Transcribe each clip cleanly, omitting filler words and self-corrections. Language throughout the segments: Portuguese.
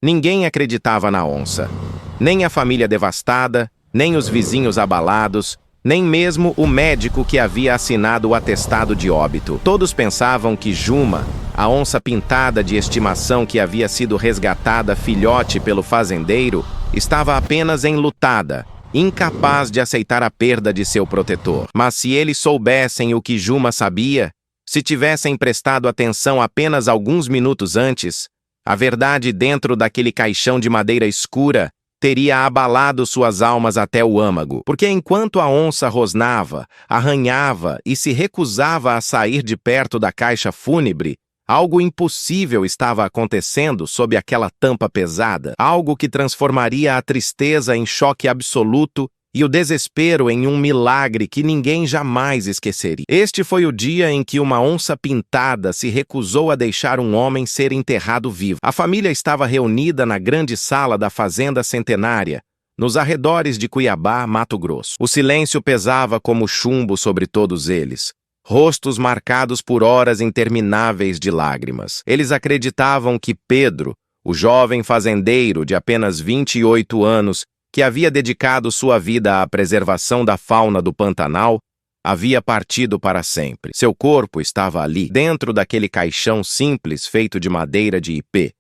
Ninguém acreditava na onça. Nem a família devastada, nem os vizinhos abalados, nem mesmo o médico que havia assinado o atestado de óbito. Todos pensavam que Juma, a onça pintada de estimação que havia sido resgatada filhote pelo fazendeiro, estava apenas enlutada, incapaz de aceitar a perda de seu protetor. Mas se eles soubessem o que Juma sabia, se tivessem prestado atenção apenas alguns minutos antes, a verdade dentro daquele caixão de madeira escura teria abalado suas almas até o âmago. Porque enquanto a onça rosnava, arranhava e se recusava a sair de perto da caixa fúnebre, algo impossível estava acontecendo sob aquela tampa pesada, algo que transformaria a tristeza em choque absoluto e o desespero em um milagre que ninguém jamais esqueceria. Este foi o dia em que uma onça pintada se recusou a deixar um homem ser enterrado vivo. A família estava reunida na grande sala da fazenda centenária, nos arredores de Cuiabá, Mato Grosso. O silêncio pesava como chumbo sobre todos eles, rostos marcados por horas intermináveis de lágrimas. Eles acreditavam que Pedro, o jovem fazendeiro de apenas 28 anos, que havia dedicado sua vida à preservação da fauna do Pantanal, havia partido para sempre. Seu corpo estava ali, dentro daquele caixão simples feito de madeira de ipê,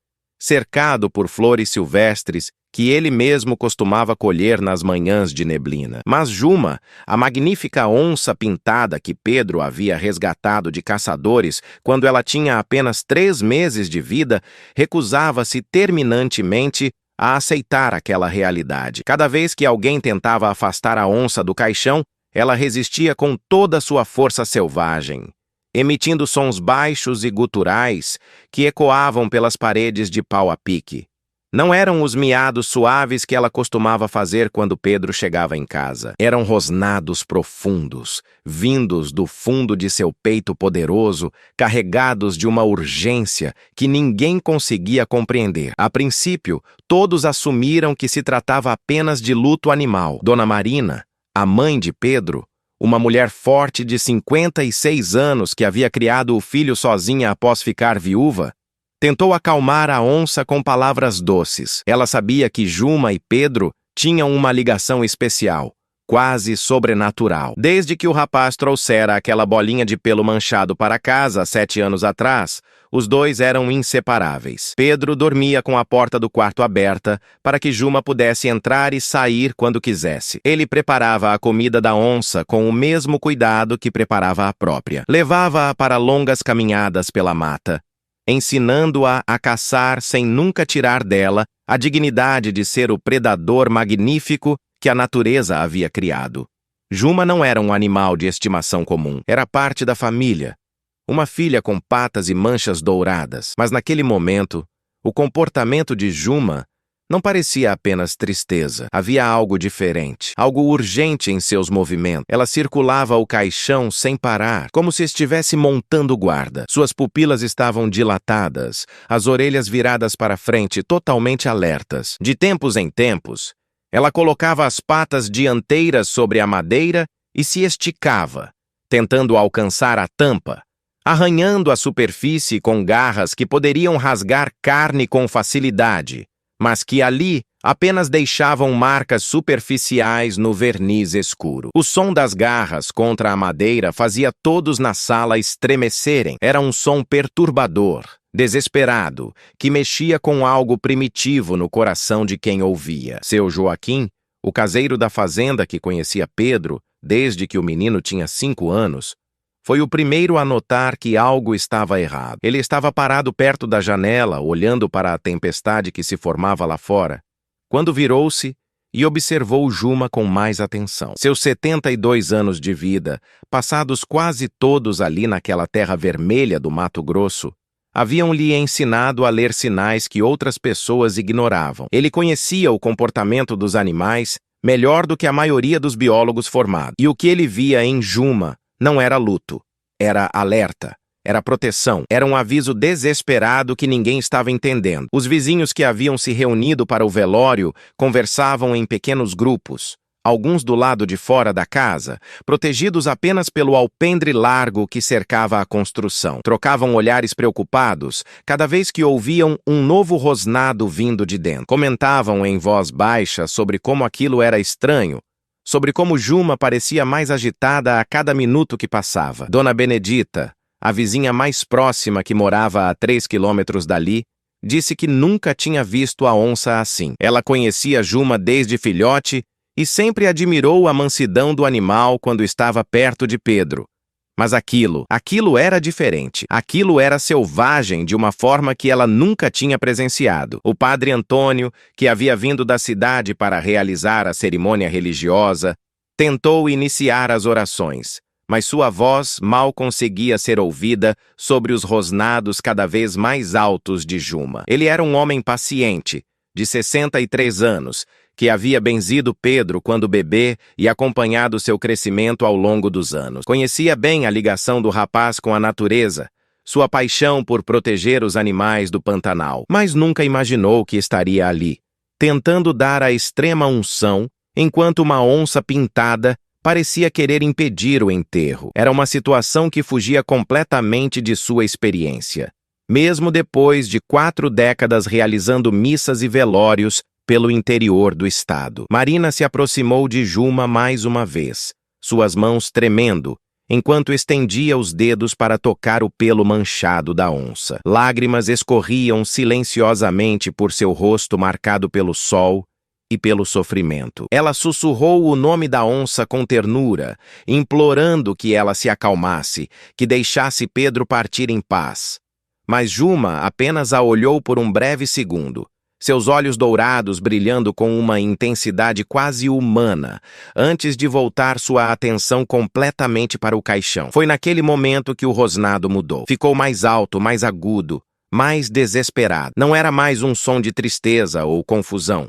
cercado por flores silvestres que ele mesmo costumava colher nas manhãs de neblina. Mas Juma, a magnífica onça pintada que Pedro havia resgatado de caçadores quando ela tinha apenas 3 meses de vida, recusava-se terminantemente a aceitar aquela realidade. Cada vez que alguém tentava afastar a onça do caixão, ela resistia com toda a sua força selvagem, emitindo sons baixos e guturais que ecoavam pelas paredes de pau a pique. Não eram os miados suaves que ela costumava fazer quando Pedro chegava em casa. Eram rosnados profundos, vindos do fundo de seu peito poderoso, carregados de uma urgência que ninguém conseguia compreender. A princípio, todos assumiram que se tratava apenas de luto animal. Dona Marina, a mãe de Pedro, uma mulher forte de 56 anos que havia criado o filho sozinha após ficar viúva, tentou acalmar a onça com palavras doces. Ela sabia que Juma e Pedro tinham uma ligação especial, quase sobrenatural. Desde que o rapaz trouxera aquela bolinha de pelo manchado para casa há 7 anos atrás, os dois eram inseparáveis. Pedro dormia com a porta do quarto aberta para que Juma pudesse entrar e sair quando quisesse. Ele preparava a comida da onça com o mesmo cuidado que preparava a própria. Levava-a para longas caminhadas pela mata, ensinando-a a caçar sem nunca tirar dela a dignidade de ser o predador magnífico que a natureza havia criado. Juma não era um animal de estimação comum, era parte da família, uma filha com patas e manchas douradas. Mas naquele momento, o comportamento de Juma não parecia apenas tristeza. Havia algo diferente, algo urgente em seus movimentos. Ela circulava o caixão sem parar, como se estivesse montando guarda. Suas pupilas estavam dilatadas, as orelhas viradas para frente, totalmente alertas. De tempos em tempos, ela colocava as patas dianteiras sobre a madeira e se esticava, tentando alcançar a tampa, arranhando a superfície com garras que poderiam rasgar carne com facilidade, mas que ali apenas deixavam marcas superficiais no verniz escuro. O som das garras contra a madeira fazia todos na sala estremecerem. Era um som perturbador, desesperado, que mexia com algo primitivo no coração de quem ouvia. Seu Joaquim, o caseiro da fazenda que conhecia Pedro desde que o menino tinha 5 anos, foi o primeiro a notar que algo estava errado. Ele estava parado perto da janela, olhando para a tempestade que se formava lá fora, quando virou-se e observou Juma com mais atenção. Seus 72 anos de vida, passados quase todos ali naquela terra vermelha do Mato Grosso, haviam-lhe ensinado a ler sinais que outras pessoas ignoravam. Ele conhecia o comportamento dos animais melhor do que a maioria dos biólogos formados. E o que ele via em Juma não era luto, era alerta, era proteção, era um aviso desesperado que ninguém estava entendendo. Os vizinhos que haviam se reunido para o velório conversavam em pequenos grupos, alguns do lado de fora da casa, protegidos apenas pelo alpendre largo que cercava a construção. Trocavam olhares preocupados cada vez que ouviam um novo rosnado vindo de dentro. Comentavam em voz baixa sobre como aquilo era estranho, sobre como Juma parecia mais agitada a cada minuto que passava. Dona Benedita, a vizinha mais próxima que morava a 3 quilômetros dali, disse que nunca tinha visto a onça assim. Ela conhecia Juma desde filhote e sempre admirou a mansidão do animal quando estava perto de Pedro. Mas aquilo era diferente. Aquilo era selvagem de uma forma que ela nunca tinha presenciado. O padre Antônio, que havia vindo da cidade para realizar a cerimônia religiosa, tentou iniciar as orações, mas sua voz mal conseguia ser ouvida sobre os rosnados cada vez mais altos de Juma. Ele era um homem paciente, de 63 anos, que havia benzido Pedro quando bebê e acompanhado seu crescimento ao longo dos anos. Conhecia bem a ligação do rapaz com a natureza, sua paixão por proteger os animais do Pantanal, mas nunca imaginou que estaria ali, tentando dar a extrema unção, enquanto uma onça pintada parecia querer impedir o enterro. Era uma situação que fugia completamente de sua experiência. Mesmo depois de 4 décadas realizando missas e velórios pelo interior do estado, Marina se aproximou de Juma mais uma vez, suas mãos tremendo, enquanto estendia os dedos para tocar o pelo manchado da onça. Lágrimas escorriam silenciosamente por seu rosto marcado pelo sol e pelo sofrimento. Ela sussurrou o nome da onça com ternura, implorando que ela se acalmasse, que deixasse Pedro partir em paz. Mas Juma apenas a olhou por um breve segundo, seus olhos dourados brilhando com uma intensidade quase humana, antes de voltar sua atenção completamente para o caixão. Foi naquele momento que o rosnado mudou. Ficou mais alto, mais agudo, mais desesperado. Não era mais um som de tristeza ou confusão.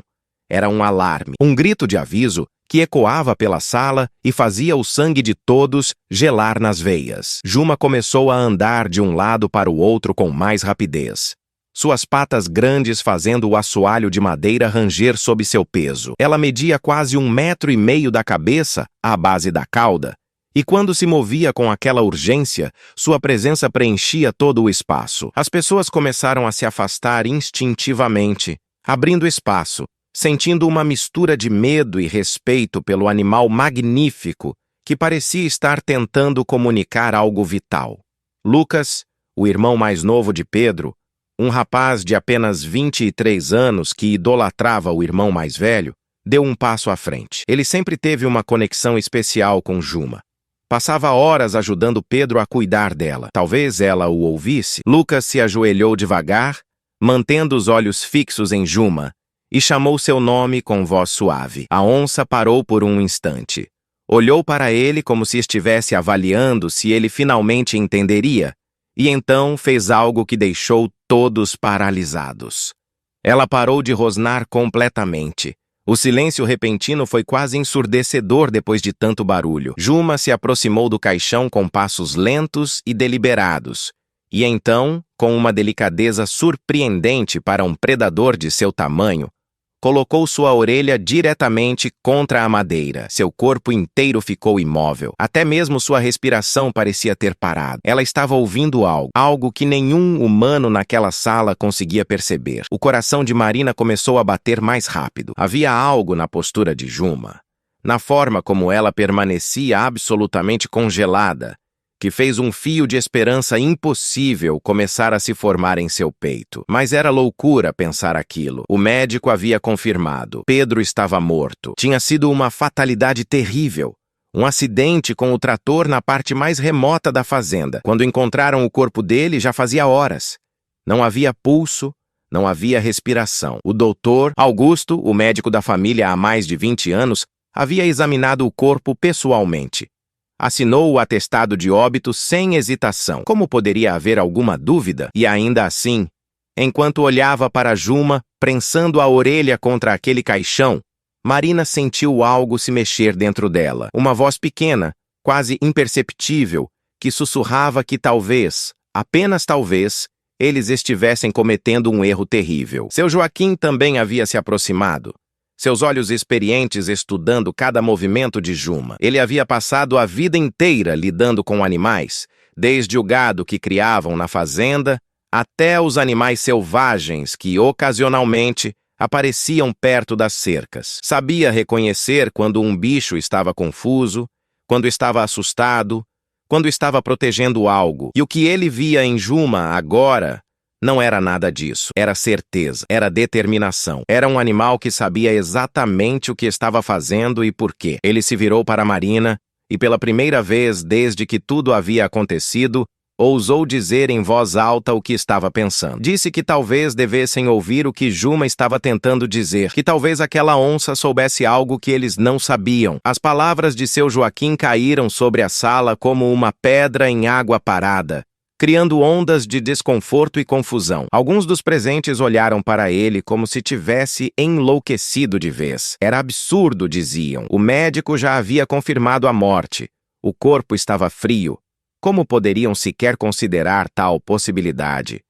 Era um alarme, um grito de aviso que ecoava pela sala e fazia o sangue de todos gelar nas veias. Juma começou a andar de um lado para o outro com mais rapidez, suas patas grandes fazendo o assoalho de madeira ranger sob seu peso. Ela media quase 1,5 metros da cabeça à base da cauda, e quando se movia com aquela urgência, sua presença preenchia todo o espaço. As pessoas começaram a se afastar instintivamente, abrindo espaço, sentindo uma mistura de medo e respeito pelo animal magnífico que parecia estar tentando comunicar algo vital. Lucas, o irmão mais novo de Pedro, um rapaz de apenas 23 anos que idolatrava o irmão mais velho, deu um passo à frente. Ele sempre teve uma conexão especial com Juma. Passava horas ajudando Pedro a cuidar dela. Talvez ela o ouvisse. Lucas se ajoelhou devagar, mantendo os olhos fixos em Juma, e chamou seu nome com voz suave. A onça parou por um instante. Olhou para ele como se estivesse avaliando se ele finalmente entenderia, e então fez algo que deixou todos paralisados. Ela parou de rosnar completamente. O silêncio repentino foi quase ensurdecedor depois de tanto barulho. Juma se aproximou do caixão com passos lentos e deliberados, e então, com uma delicadeza surpreendente para um predador de seu tamanho, colocou sua orelha diretamente contra a madeira. Seu corpo inteiro ficou imóvel. Até mesmo sua respiração parecia ter parado. Ela estava ouvindo algo que nenhum humano naquela sala conseguia perceber. O coração de Marina começou a bater mais rápido. Havia algo na postura de Juma, na forma como ela permanecia absolutamente congelada, que fez um fio de esperança impossível começar a se formar em seu peito. Mas era loucura pensar aquilo. O médico havia confirmado. Pedro estava morto. Tinha sido uma fatalidade terrível. Um acidente com o trator na parte mais remota da fazenda. Quando encontraram o corpo dele, já fazia horas. Não havia pulso, não havia respiração. O doutor Augusto, o médico da família há mais de 20 anos, havia examinado o corpo pessoalmente. Assinou o atestado de óbito sem hesitação. Como poderia haver alguma dúvida? E ainda assim, enquanto olhava para Juma, prensando a orelha contra aquele caixão, Marina sentiu algo se mexer dentro dela. Uma voz pequena, quase imperceptível, que sussurrava que talvez, apenas talvez, eles estivessem cometendo um erro terrível. Seu Joaquim também havia se aproximado. seus olhos experientes estudando cada movimento de Juma. Ele havia passado a vida inteira lidando com animais, desde o gado que criavam na fazenda até os animais selvagens que, ocasionalmente, apareciam perto das cercas. Sabia reconhecer quando um bicho estava confuso, quando estava assustado, quando estava protegendo algo. E o que ele via em Juma agora não era nada disso. Era certeza, era determinação. Era um animal que sabia exatamente o que estava fazendo e por quê. Ele se virou para Marina e, pela primeira vez desde que tudo havia acontecido, ousou dizer em voz alta o que estava pensando. Disse que talvez devessem ouvir o que Juma estava tentando dizer, que talvez aquela onça soubesse algo que eles não sabiam. As palavras de seu Joaquim caíram sobre a sala como uma pedra em água parada, criando ondas de desconforto e confusão. Alguns dos presentes olharam para ele como se tivesse enlouquecido de vez. Era absurdo, diziam. O médico já havia confirmado a morte. O corpo estava frio. Como poderiam sequer considerar tal possibilidade?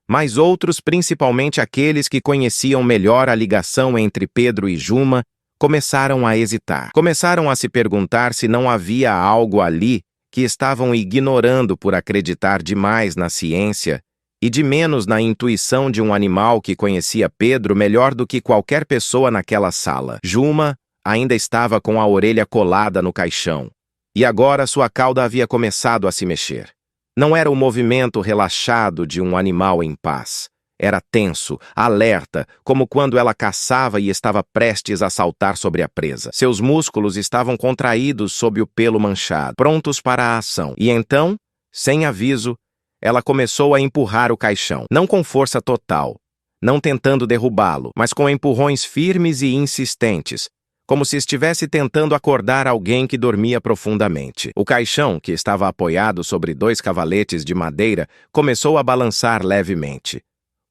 Mas outros, principalmente aqueles que conheciam melhor a ligação entre Pedro e Juma, começaram a hesitar. Começaram a se perguntar se não havia algo ali que estavam ignorando por acreditar demais na ciência e de menos na intuição de um animal que conhecia Pedro melhor do que qualquer pessoa naquela sala. Juma ainda estava com a orelha colada no caixão. E agora sua cauda havia começado a se mexer. Não era o movimento relaxado de um animal em paz. Era tenso, alerta, como quando ela caçava e estava prestes a saltar sobre a presa. Seus músculos estavam contraídos sob o pelo manchado, prontos para a ação. E então, sem aviso, ela começou a empurrar o caixão. Não com força total, não tentando derrubá-lo, mas com empurrões firmes e insistentes, como se estivesse tentando acordar alguém que dormia profundamente. O caixão, que estava apoiado sobre 2 cavaletes de madeira, começou a balançar levemente.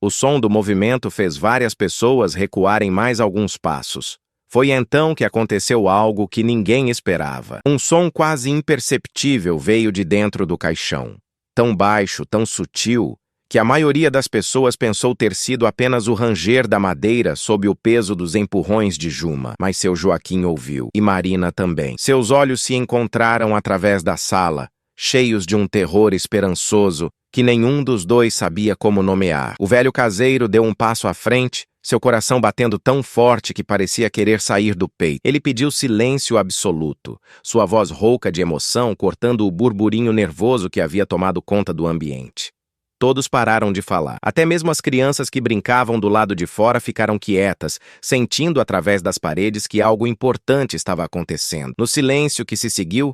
O som do movimento fez várias pessoas recuarem mais alguns passos. Foi então que aconteceu algo que ninguém esperava. Um som quase imperceptível veio de dentro do caixão. Tão baixo, tão sutil, que a maioria das pessoas pensou ter sido apenas o ranger da madeira sob o peso dos empurrões de Juma. Mas seu Joaquim ouviu, e Marina também. Seus olhos se encontraram através da sala, cheios de um terror esperançoso que nenhum dos dois sabia como nomear. O velho caseiro deu um passo à frente, seu coração batendo tão forte que parecia querer sair do peito. Ele pediu silêncio absoluto, sua voz rouca de emoção cortando o burburinho nervoso que havia tomado conta do ambiente. Todos pararam de falar. Até mesmo as crianças que brincavam do lado de fora ficaram quietas, sentindo através das paredes que algo importante estava acontecendo. No silêncio que se seguiu,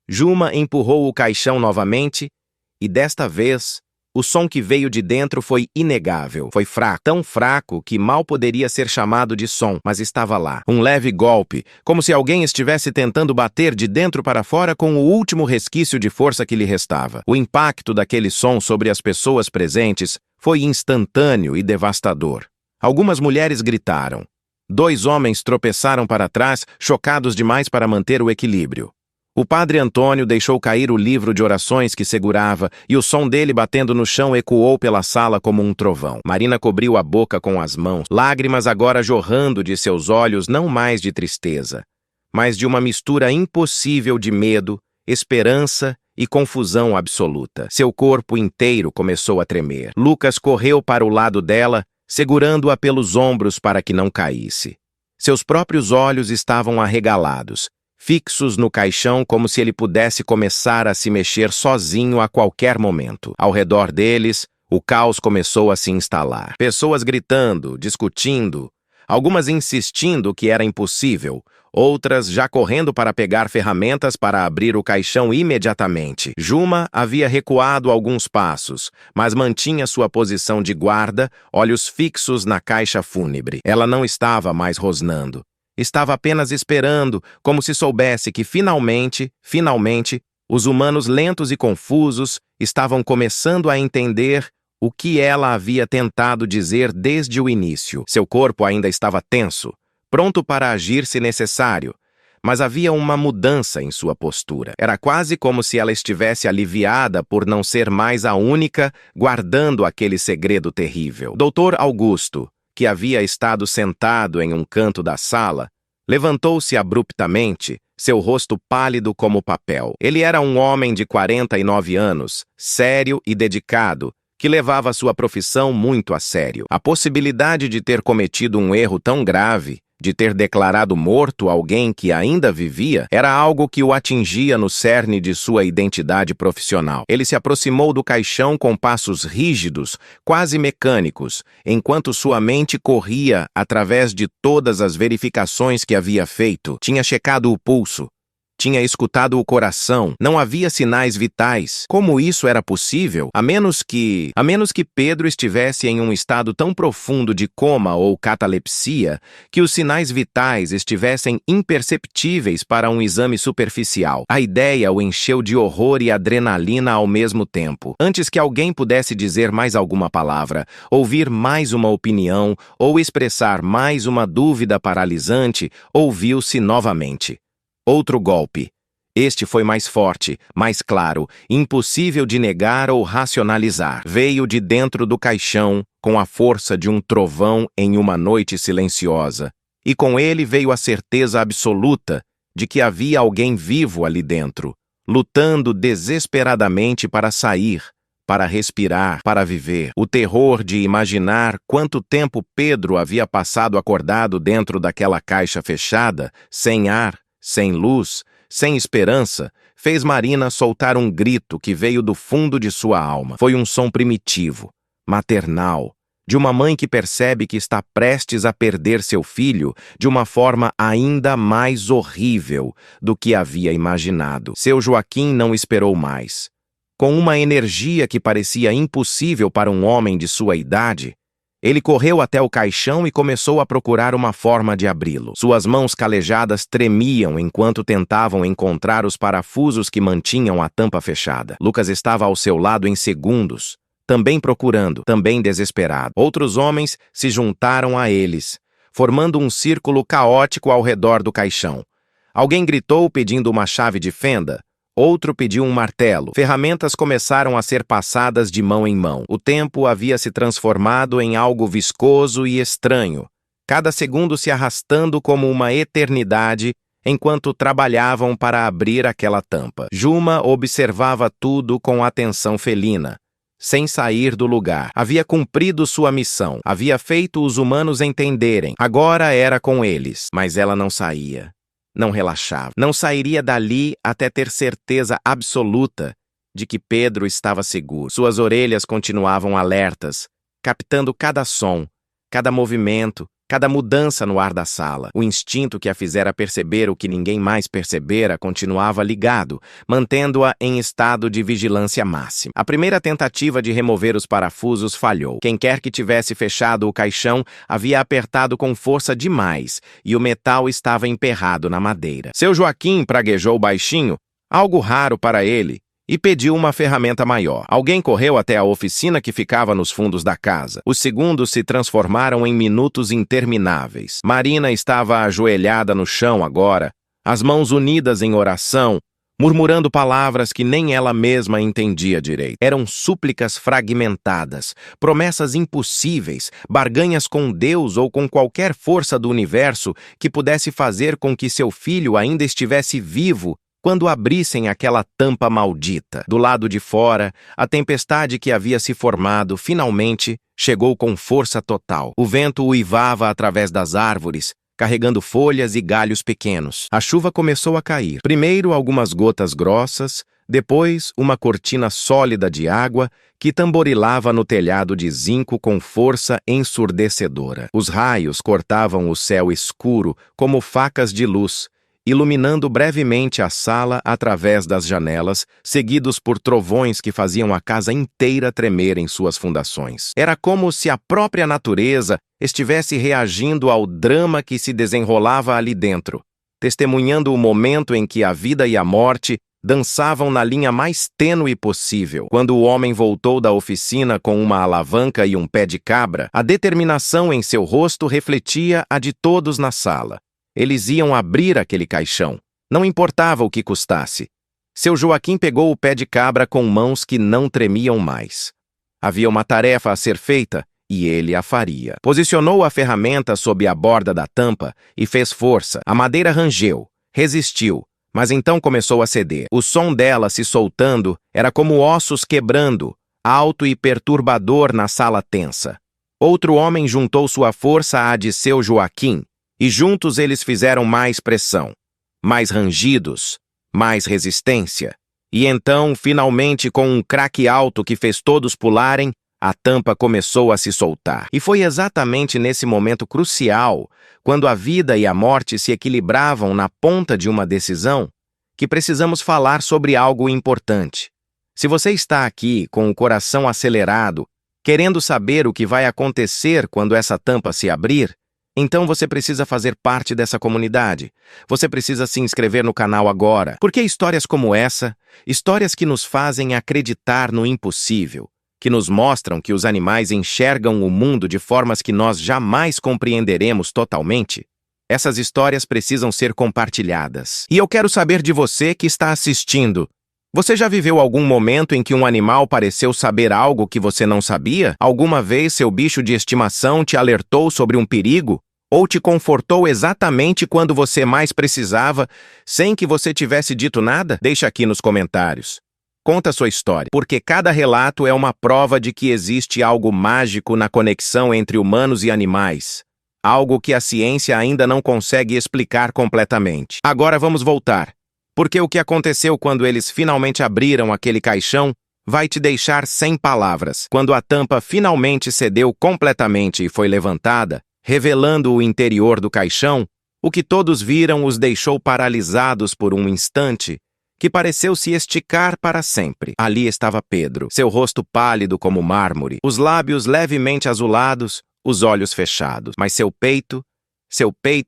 Juma empurrou o caixão novamente e, desta vez, o som que veio de dentro foi inegável. Foi fraco, tão fraco que mal poderia ser chamado de som, mas estava lá. Um leve golpe, como se alguém estivesse tentando bater de dentro para fora com o último resquício de força que lhe restava. O impacto daquele som sobre as pessoas presentes foi instantâneo e devastador. Algumas mulheres gritaram. 2 homens tropeçaram para trás, chocados demais para manter o equilíbrio. O padre Antônio deixou cair o livro de orações que segurava e o som dele batendo no chão ecoou pela sala como um trovão. Marina cobriu a boca com as mãos, lágrimas agora jorrando de seus olhos não mais de tristeza, mas de uma mistura impossível de medo, esperança e confusão absoluta. Seu corpo inteiro começou a tremer. Lucas correu para o lado dela, segurando-a pelos ombros para que não caísse. Seus próprios olhos estavam arregalados, fixos no caixão como se ele pudesse começar a se mexer sozinho a qualquer momento. Ao redor deles, o caos começou a se instalar. Pessoas gritando, discutindo, algumas insistindo que era impossível, outras já correndo para pegar ferramentas para abrir o caixão imediatamente. Juma havia recuado alguns passos, mas mantinha sua posição de guarda, olhos fixos na caixa fúnebre. Ela não estava mais rosnando. Estava apenas esperando, como se soubesse que finalmente, os humanos lentos e confusos estavam começando a entender o que ela havia tentado dizer desde o início. Seu corpo ainda estava tenso, pronto para agir se necessário, mas havia uma mudança em sua postura. Era quase como se ela estivesse aliviada por não ser mais a única guardando aquele segredo terrível. Doutor Augusto, que havia estado sentado em um canto da sala, levantou-se abruptamente, seu rosto pálido como papel. Ele era um homem de 49 anos, sério e dedicado, que levava sua profissão muito a sério. A possibilidade de ter cometido um erro tão grave, de ter declarado morto alguém que ainda vivia, era algo que o atingia no cerne de sua identidade profissional. Ele se aproximou do caixão com passos rígidos, quase mecânicos, enquanto sua mente corria através de todas as verificações que havia feito. Tinha checado o pulso, tinha escutado o coração, não havia sinais vitais. Como isso era possível? A menos que Pedro estivesse em um estado tão profundo de coma ou catalepsia que os sinais vitais estivessem imperceptíveis para um exame superficial. A ideia o encheu de horror e adrenalina ao mesmo tempo. Antes que alguém pudesse dizer mais alguma palavra, ouvir mais uma opinião ou expressar mais uma dúvida paralisante, ouviu-se novamente. Outro golpe. Este foi mais forte, mais claro, impossível de negar ou racionalizar. Veio de dentro do caixão, com a força de um trovão em uma noite silenciosa. E com ele veio a certeza absoluta de que havia alguém vivo ali dentro, lutando desesperadamente para sair, para respirar, para viver. O terror de imaginar quanto tempo Pedro havia passado acordado dentro daquela caixa fechada, sem ar, sem luz, sem esperança, fez Marina soltar um grito que veio do fundo de sua alma. Foi um som primitivo, maternal, de uma mãe que percebe que está prestes a perder seu filho de uma forma ainda mais horrível do que havia imaginado. Seu Joaquim não esperou mais. Com uma energia que parecia impossível para um homem de sua idade, ele correu até o caixão e começou a procurar uma forma de abri-lo. Suas mãos calejadas tremiam enquanto tentavam encontrar os parafusos que mantinham a tampa fechada. Lucas estava ao seu lado em segundos, também procurando, também desesperado. Outros homens se juntaram a eles, formando um círculo caótico ao redor do caixão. Alguém gritou pedindo uma chave de fenda. Outro pediu um martelo. Ferramentas começaram a ser passadas de mão em mão. O tempo havia se transformado em algo viscoso e estranho, cada segundo se arrastando como uma eternidade enquanto trabalhavam para abrir aquela tampa. Juma observava tudo com atenção felina, sem sair do lugar. Havia cumprido sua missão, havia feito os humanos entenderem. Agora era com eles, mas ela não saía. Não relaxava. Não sairia dali até ter certeza absoluta de que Pedro estava seguro. Suas orelhas continuavam alertas, captando cada som, cada movimento, cada mudança no ar da sala. O instinto que a fizera perceber o que ninguém mais percebera continuava ligado, mantendo-a em estado de vigilância máxima. A primeira tentativa de remover os parafusos falhou. Quem quer que tivesse fechado o caixão havia apertado com força demais e o metal estava emperrado na madeira. Seu Joaquim praguejou baixinho, algo raro para ele, e pediu uma ferramenta maior. Alguém correu até a oficina que ficava nos fundos da casa. Os segundos se transformaram em minutos intermináveis. Marina estava ajoelhada no chão agora, as mãos unidas em oração, murmurando palavras que nem ela mesma entendia direito. Eram súplicas fragmentadas, promessas impossíveis, barganhas com Deus ou com qualquer força do universo que pudesse fazer com que seu filho ainda estivesse vivo quando abrissem aquela tampa maldita. Do lado de fora, a tempestade que havia se formado, finalmente, chegou com força total. O vento uivava através das árvores, carregando folhas e galhos pequenos. A chuva começou a cair. Primeiro algumas gotas grossas, depois uma cortina sólida de água que tamborilava no telhado de zinco com força ensurdecedora. Os raios cortavam o céu escuro como facas de luz, iluminando brevemente a sala através das janelas, seguidos por trovões que faziam a casa inteira tremer em suas fundações. Era como se a própria natureza estivesse reagindo ao drama que se desenrolava ali dentro, testemunhando o momento em que a vida e a morte dançavam na linha mais tênue possível. Quando o homem voltou da oficina com uma alavanca e um pé de cabra, a determinação em seu rosto refletia a de todos na sala. Eles iam abrir aquele caixão, não importava o que custasse. Seu Joaquim pegou o pé de cabra com mãos que não tremiam mais. Havia uma tarefa a ser feita e ele a faria. Posicionou a ferramenta sob a borda da tampa e fez força. A madeira rangeu, resistiu, mas então começou a ceder. O som dela se soltando era como ossos quebrando, alto e perturbador na sala tensa. Outro homem juntou sua força à de seu Joaquim, e juntos eles fizeram mais pressão, mais rangidos, mais resistência. E então, finalmente, com um craque alto que fez todos pularem, a tampa começou a se soltar. E foi exatamente nesse momento crucial, quando a vida e a morte se equilibravam na ponta de uma decisão, que precisamos falar sobre algo importante. Se você está aqui com o coração acelerado, querendo saber o que vai acontecer quando essa tampa se abrir, então você precisa fazer parte dessa comunidade. Você precisa se inscrever no canal agora. Porque histórias como essa, histórias que nos fazem acreditar no impossível, que nos mostram que os animais enxergam o mundo de formas que nós jamais compreenderemos totalmente, essas histórias precisam ser compartilhadas. E eu quero saber de você que está assistindo. Você já viveu algum momento em que um animal pareceu saber algo que você não sabia? Alguma vez seu bicho de estimação te alertou sobre um perigo? Ou te confortou exatamente quando você mais precisava, sem que você tivesse dito nada? Deixa aqui nos comentários. Conta sua história, porque cada relato é uma prova de que existe algo mágico na conexão entre humanos e animais. Algo que a ciência ainda não consegue explicar completamente. Agora vamos voltar. Porque o que aconteceu quando eles finalmente abriram aquele caixão vai te deixar sem palavras. Quando a tampa finalmente cedeu completamente e foi levantada, revelando o interior do caixão, o que todos viram os deixou paralisados por um instante, que pareceu se esticar para sempre. Ali estava Pedro, seu rosto pálido como mármore, os lábios levemente azulados, os olhos fechados, mas seu peito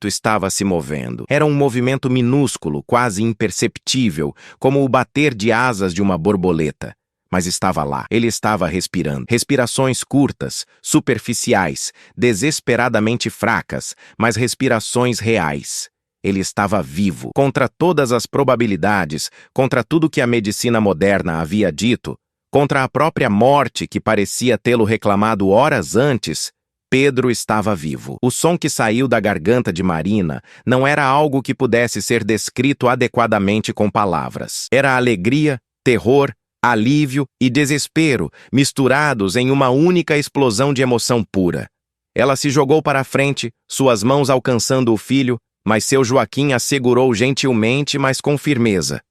estava se movendo. Era um movimento minúsculo, quase imperceptível, como o bater de asas de uma borboleta. Mas estava lá. Ele estava respirando. Respirações curtas, superficiais, desesperadamente fracas, mas respirações reais. Ele estava vivo. Contra todas as probabilidades, contra tudo que a medicina moderna havia dito, contra a própria morte que parecia tê-lo reclamado horas antes, Pedro estava vivo. O som que saiu da garganta de Marina não era algo que pudesse ser descrito adequadamente com palavras. Era alegria, terror, alívio e desespero misturados em uma única explosão de emoção pura. Ela se jogou para a frente, suas mãos alcançando o filho, mas seu Joaquim a segurou gentilmente, mas com firmeza.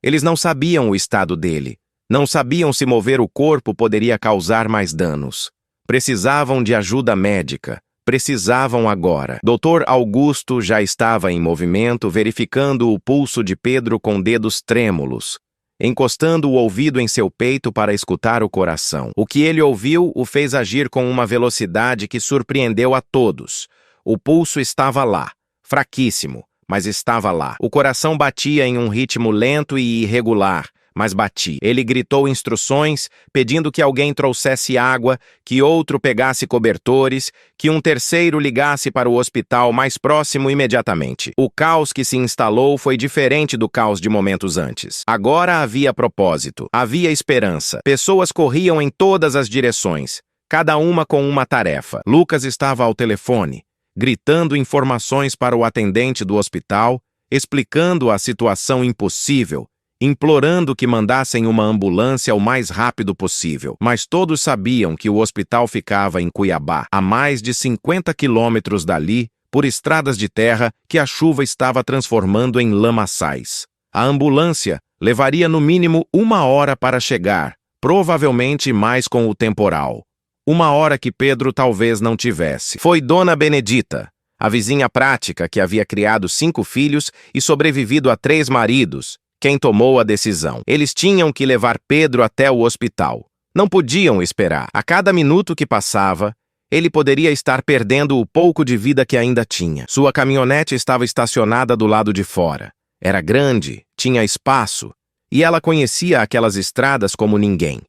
Eles não sabiam o estado dele. Não sabiam se mover o corpo poderia causar mais danos. Precisavam de ajuda médica. Precisavam agora. Dr. Augusto já estava em movimento, verificando o pulso de Pedro com dedos trêmulos, encostando o ouvido em seu peito para escutar o coração. O que ele ouviu o fez agir com uma velocidade que surpreendeu a todos. O pulso estava lá, fraquíssimo, mas estava lá. O coração batia em um ritmo lento e irregular, mas batia. Ele gritou instruções, pedindo que alguém trouxesse água, que outro pegasse cobertores, que um terceiro ligasse para o hospital mais próximo imediatamente. O caos que se instalou foi diferente do caos de momentos antes. Agora havia propósito, havia esperança. Pessoas corriam em todas as direções, cada uma com uma tarefa. Lucas estava ao telefone, gritando informações para o atendente do hospital, explicando a situação impossível, implorando que mandassem uma ambulância o mais rápido possível. Mas todos sabiam que o hospital ficava em Cuiabá, a mais de 50 quilômetros dali, por estradas de terra que a chuva estava transformando em lamaçais. A ambulância levaria no mínimo 1 hora para chegar, provavelmente mais com o temporal. 1 hora que Pedro talvez não tivesse. Foi Dona Benedita, a vizinha prática que havia criado 5 filhos e sobrevivido a 3 maridos, quem tomou a decisão. Eles tinham que levar Pedro até o hospital. Não podiam esperar. A cada minuto que passava, ele poderia estar perdendo o pouco de vida que ainda tinha. Sua caminhonete estava estacionada do lado de fora. Era grande, tinha espaço, e ela conhecia aquelas estradas como ninguém.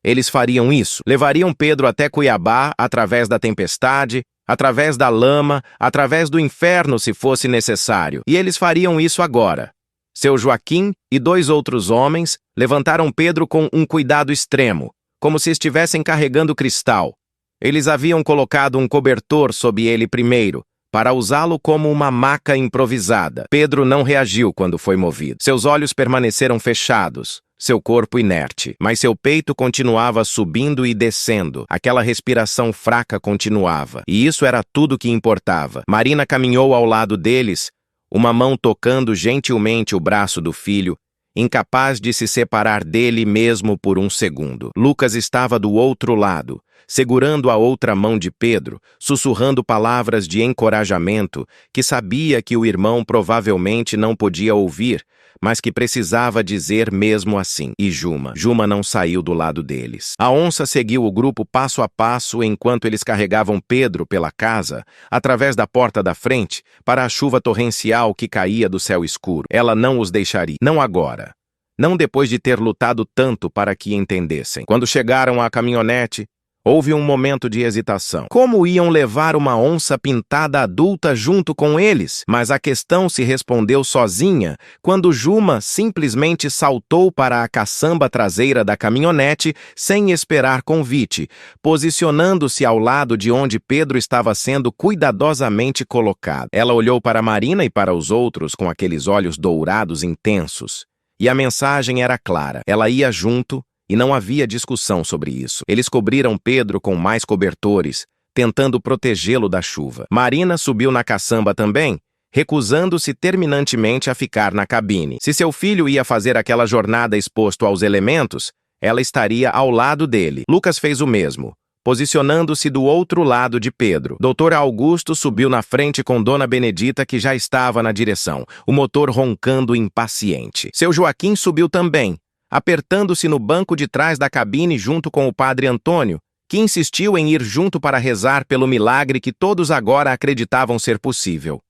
Eles fariam isso. Levariam Pedro até Cuiabá, através da tempestade, através da lama, através do inferno se fosse necessário. E eles fariam isso agora. Seu Joaquim e 2 outros homens levantaram Pedro com um cuidado extremo, como se estivessem carregando cristal. Eles haviam colocado um cobertor sob ele primeiro, para usá-lo como uma maca improvisada. Pedro não reagiu quando foi movido. Seus olhos permaneceram fechados, seu corpo inerte, mas seu peito continuava subindo e descendo. Aquela respiração fraca continuava, e isso era tudo que importava. Marina caminhou ao lado deles, uma mão tocando gentilmente o braço do filho, incapaz de se separar dele mesmo por um segundo. Lucas estava do outro lado, segurando a outra mão de Pedro, sussurrando palavras de encorajamento que sabia que o irmão provavelmente não podia ouvir, mas que precisava dizer mesmo assim. E Juma não saiu do lado deles. A onça seguiu o grupo passo a passo enquanto eles carregavam Pedro pela casa, através da porta da frente, para a chuva torrencial que caía do céu escuro. Ela não os deixaria. Não agora. Não depois de ter lutado tanto para que entendessem. Quando chegaram à caminhonete, houve um momento de hesitação. Como iam levar uma onça pintada adulta junto com eles? Mas a questão se respondeu sozinha quando Juma simplesmente saltou para a caçamba traseira da caminhonete sem esperar convite, posicionando-se ao lado de onde Pedro estava sendo cuidadosamente colocado. Ela olhou para Marina e para os outros com aqueles olhos dourados intensos. E a mensagem era clara. Ela ia junto, e não havia discussão sobre isso. Eles cobriram Pedro com mais cobertores, tentando protegê-lo da chuva. Marina subiu na caçamba também, recusando-se terminantemente a ficar na cabine. Se seu filho ia fazer aquela jornada exposto aos elementos, ela estaria ao lado dele. Lucas fez o mesmo, posicionando-se do outro lado de Pedro. Dr. Augusto subiu na frente com Dona Benedita, que já estava na direção, o motor roncando impaciente. Seu Joaquim subiu também, apertando-se no banco de trás da cabine junto com o padre Antônio, que insistiu em ir junto para rezar pelo milagre que todos agora acreditavam ser possível.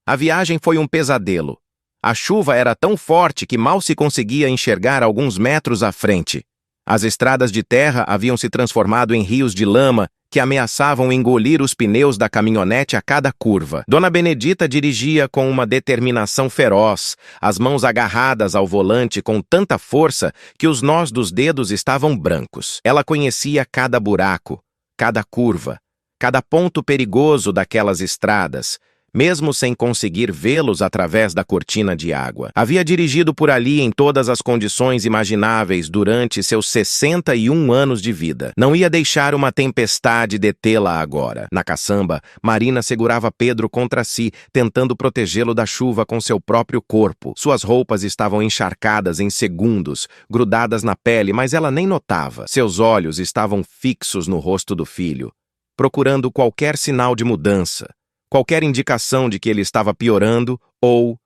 A viagem foi um pesadelo. A chuva era tão forte que mal se conseguia enxergar alguns metros à frente. As estradas de terra haviam se transformado em rios de lama que ameaçavam engolir os pneus da caminhonete a cada curva. Dona Benedita dirigia com uma determinação feroz, as mãos agarradas ao volante com tanta força que os nós dos dedos estavam brancos. Ela conhecia cada buraco, cada curva, cada ponto perigoso daquelas estradas, mesmo sem conseguir vê-los através da cortina de água. Havia dirigido por ali em todas as condições imagináveis durante seus 61 anos de vida. Não ia deixar uma tempestade detê-la agora. Na caçamba, Marina segurava Pedro contra si, tentando protegê-lo da chuva com seu próprio corpo. Suas roupas estavam encharcadas em segundos, grudadas na pele, mas ela nem notava. Seus olhos estavam fixos no rosto do filho, procurando qualquer sinal de mudança, qualquer indicação de que ele estava piorando ou,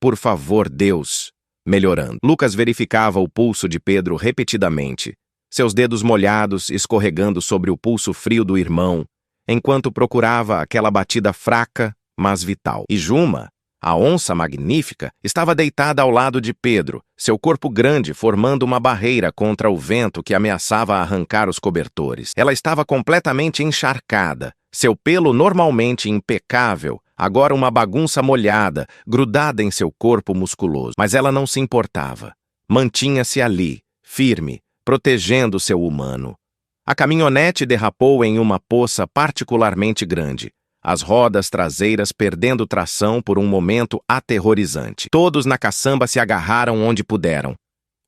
por favor, Deus, melhorando. Lucas verificava o pulso de Pedro repetidamente, seus dedos molhados escorregando sobre o pulso frio do irmão, enquanto procurava aquela batida fraca, mas vital. E Juma, a onça magnífica, estava deitada ao lado de Pedro, seu corpo grande formando uma barreira contra o vento que ameaçava arrancar os cobertores. Ela estava completamente encharcada, seu pelo normalmente impecável, agora uma bagunça molhada, grudada em seu corpo musculoso. Mas ela não se importava. Mantinha-se ali, firme, protegendo seu humano. A caminhonete derrapou em uma poça particularmente grande, as rodas traseiras perdendo tração por um momento aterrorizante. Todos na caçamba se agarraram onde puderam,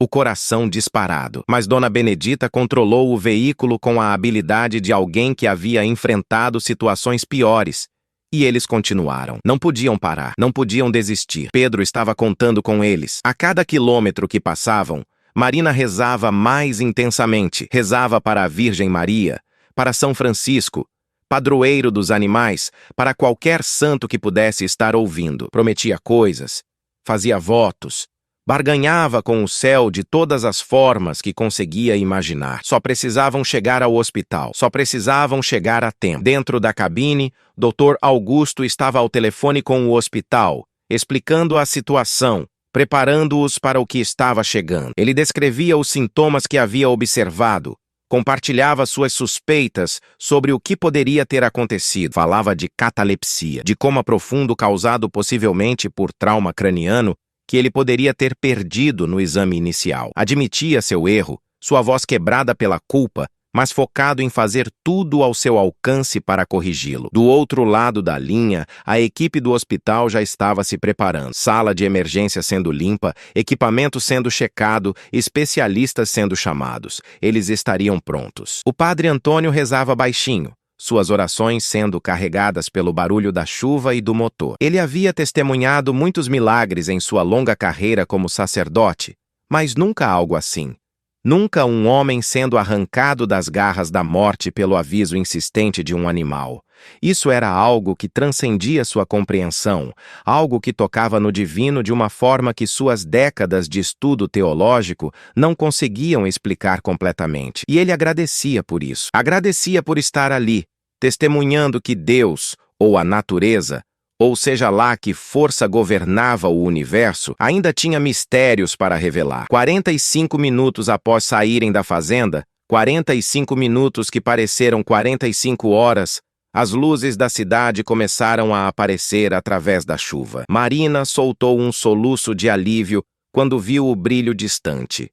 o coração disparado. Mas Dona Benedita controlou o veículo com a habilidade de alguém que havia enfrentado situações piores. E eles continuaram. Não podiam parar, não podiam desistir. Pedro estava contando com eles. A cada quilômetro que passavam, Marina rezava mais intensamente. Rezava para a Virgem Maria, para São Francisco, padroeiro dos animais, para qualquer santo que pudesse estar ouvindo. Prometia coisas, fazia votos, barganhava com o céu de todas as formas que conseguia imaginar. Só precisavam chegar ao hospital, só precisavam chegar a tempo. Dentro da cabine, Dr. Augusto estava ao telefone com o hospital, explicando a situação, preparando-os para o que estava chegando. Ele descrevia os sintomas que havia observado, compartilhava suas suspeitas sobre o que poderia ter acontecido. Falava de catalepsia, de coma profundo causado possivelmente por trauma craniano que ele poderia ter perdido no exame inicial. Admitia seu erro, sua voz quebrada pela culpa, mas focado em fazer tudo ao seu alcance para corrigi-lo. Do outro lado da linha, a equipe do hospital já estava se preparando. Sala de emergência sendo limpa, equipamento sendo checado, especialistas sendo chamados. Eles estariam prontos. O padre Antônio rezava baixinho, suas orações sendo carregadas pelo barulho da chuva e do motor. Ele havia testemunhado muitos milagres em sua longa carreira como sacerdote, mas nunca algo assim. Nunca um homem sendo arrancado das garras da morte pelo aviso insistente de um animal. Isso era algo que transcendia sua compreensão, algo que tocava no divino de uma forma que suas décadas de estudo teológico não conseguiam explicar completamente. E ele agradecia por isso. Agradecia por estar ali, testemunhando que Deus, ou a natureza, ou seja lá que força governava o universo, ainda tinha mistérios para revelar. 45 minutos após saírem da fazenda, 45 minutos que pareceram 45 horas, as luzes da cidade começaram a aparecer através da chuva. Marina soltou um soluço de alívio quando viu o brilho distante.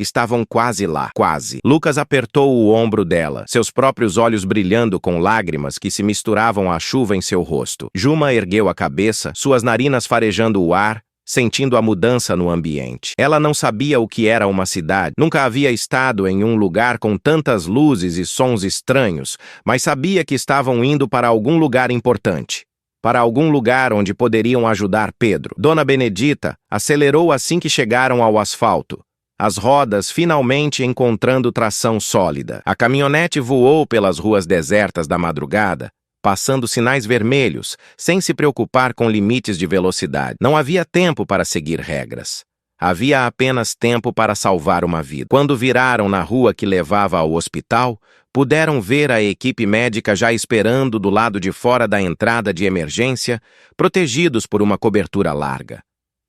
Estavam quase lá, quase. Lucas apertou o ombro dela, seus próprios olhos brilhando com lágrimas que se misturavam à chuva em seu rosto. Juma ergueu a cabeça, suas narinas farejando o ar, sentindo a mudança no ambiente. Ela não sabia o que era uma cidade, nunca havia estado em um lugar com tantas luzes e sons estranhos, mas sabia que estavam indo para algum lugar importante. Para algum lugar onde poderiam ajudar Pedro. Dona Benedita acelerou assim que chegaram ao asfalto, as rodas finalmente encontrando tração sólida. A caminhonete voou pelas ruas desertas da madrugada, passando sinais vermelhos, sem se preocupar com limites de velocidade. Não havia tempo para seguir regras. Havia apenas tempo para salvar uma vida. Quando viraram na rua que levava ao hospital, puderam ver a equipe médica já esperando do lado de fora da entrada de emergência, protegidos por uma cobertura larga.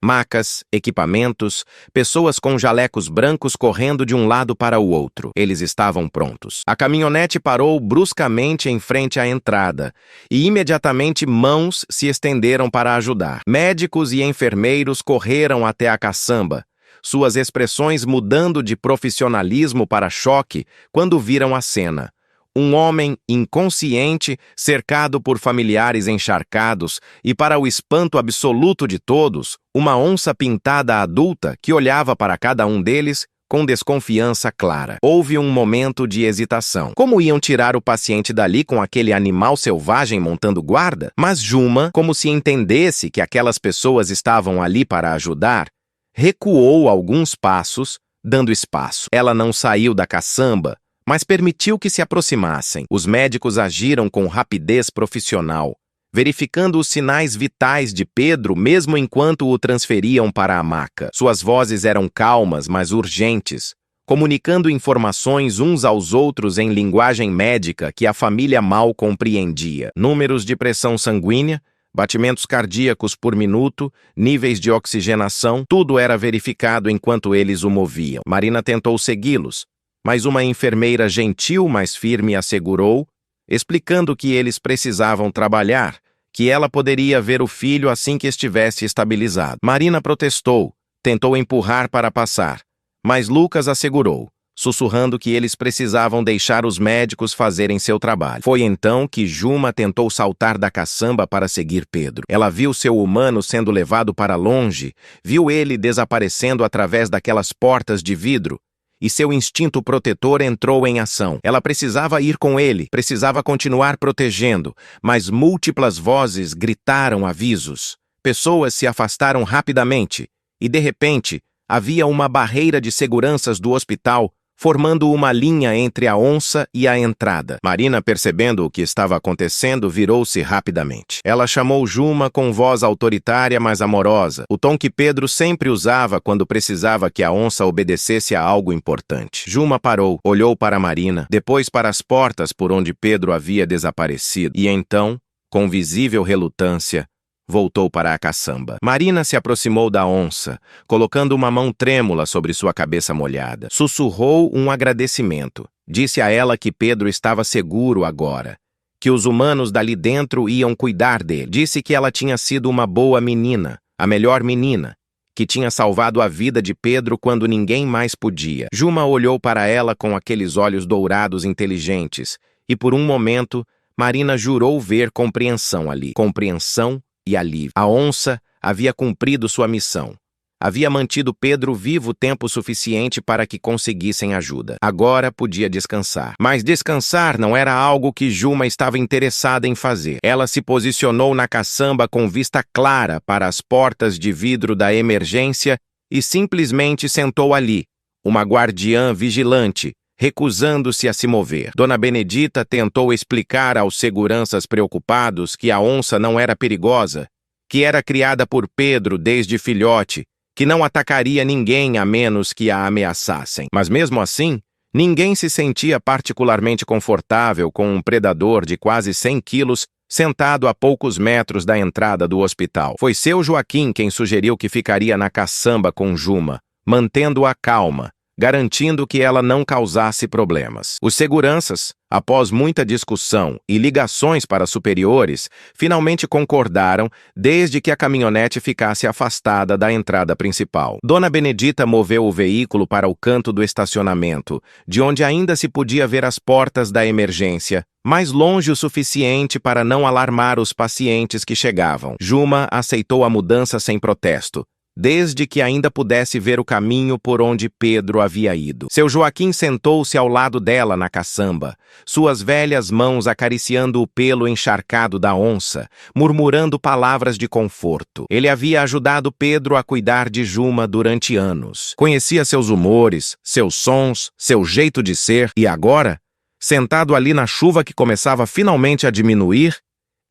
Macas, equipamentos, pessoas com jalecos brancos correndo de um lado para o outro. Eles estavam prontos. A caminhonete parou bruscamente em frente à entrada e imediatamente mãos se estenderam para ajudar. Médicos e enfermeiros correram até a caçamba, suas expressões mudando de profissionalismo para choque quando viram a cena. Um homem inconsciente, cercado por familiares encharcados e, para o espanto absoluto de todos, uma onça pintada adulta que olhava para cada um deles com desconfiança clara. Houve um momento de hesitação. Como iam tirar o paciente dali com aquele animal selvagem montando guarda? Mas Juma, como se entendesse que aquelas pessoas estavam ali para ajudar, recuou alguns passos, dando espaço. Ela não saiu da caçamba, mas permitiu que se aproximassem. Os médicos agiram com rapidez profissional, verificando os sinais vitais de Pedro mesmo enquanto o transferiam para a maca. Suas vozes eram calmas, mas urgentes, comunicando informações uns aos outros em linguagem médica que a família mal compreendia. Números de pressão sanguínea, batimentos cardíacos por minuto, níveis de oxigenação, tudo era verificado enquanto eles o moviam. Marina tentou segui-los, mas uma enfermeira gentil, mas firme, assegurou, explicando que eles precisavam trabalhar, que ela poderia ver o filho assim que estivesse estabilizado. Marina protestou, tentou empurrar para passar, mas Lucas assegurou, sussurrando que eles precisavam deixar os médicos fazerem seu trabalho. Foi então que Juma tentou saltar da caçamba para seguir Pedro. Ela viu seu humano sendo levado para longe, viu ele desaparecendo através daquelas portas de vidro, e seu instinto protetor entrou em ação. Ela precisava ir com ele, precisava continuar protegendo, mas múltiplas vozes gritaram avisos. Pessoas se afastaram rapidamente, e de repente, havia uma barreira de seguranças do hospital, formando uma linha entre a onça e a entrada. Marina, percebendo o que estava acontecendo, virou-se rapidamente. Ela chamou Juma com voz autoritária, mas amorosa, o tom que Pedro sempre usava quando precisava que a onça obedecesse a algo importante. Juma parou, olhou para Marina, depois para as portas por onde Pedro havia desaparecido, e então, com visível relutância, voltou para a caçamba. Marina se aproximou da onça, colocando uma mão trêmula sobre sua cabeça molhada. Sussurrou um agradecimento. Disse a ela que Pedro estava seguro agora, que os humanos dali dentro iam cuidar dele. Disse que ela tinha sido uma boa menina, a melhor menina, que tinha salvado a vida de Pedro quando ninguém mais podia. Juma olhou para ela com aqueles olhos dourados inteligentes, e por um momento, Marina jurou ver compreensão ali. Compreensão e alívio. A onça havia cumprido sua missão. Havia mantido Pedro vivo tempo suficiente para que conseguissem ajuda. Agora podia descansar. Mas descansar não era algo que Juma estava interessada em fazer. Ela se posicionou na caçamba com vista clara para as portas de vidro da emergência e simplesmente sentou ali, uma guardiã vigilante, recusando-se a se mover. Dona Benedita tentou explicar aos seguranças preocupados que a onça não era perigosa, que era criada por Pedro desde filhote, que não atacaria ninguém a menos que a ameaçassem. Mas mesmo assim, ninguém se sentia particularmente confortável com um predador de quase 100 quilos sentado a poucos metros da entrada do hospital. Foi seu Joaquim quem sugeriu que ficaria na caçamba com Juma, mantendo-a calma, garantindo que ela não causasse problemas. Os seguranças, após muita discussão e ligações para superiores, finalmente concordaram desde que a caminhonete ficasse afastada da entrada principal. Dona Benedita moveu o veículo para o canto do estacionamento, de onde ainda se podia ver as portas da emergência, mais longe o suficiente para não alarmar os pacientes que chegavam. Juma aceitou a mudança sem protesto, desde que ainda pudesse ver o caminho por onde Pedro havia ido. Seu Joaquim sentou-se ao lado dela na caçamba, suas velhas mãos acariciando o pelo encharcado da onça, murmurando palavras de conforto. Ele havia ajudado Pedro a cuidar de Juma durante anos. Conhecia seus humores, seus sons, seu jeito de ser, e agora, sentado ali na chuva que começava finalmente a diminuir,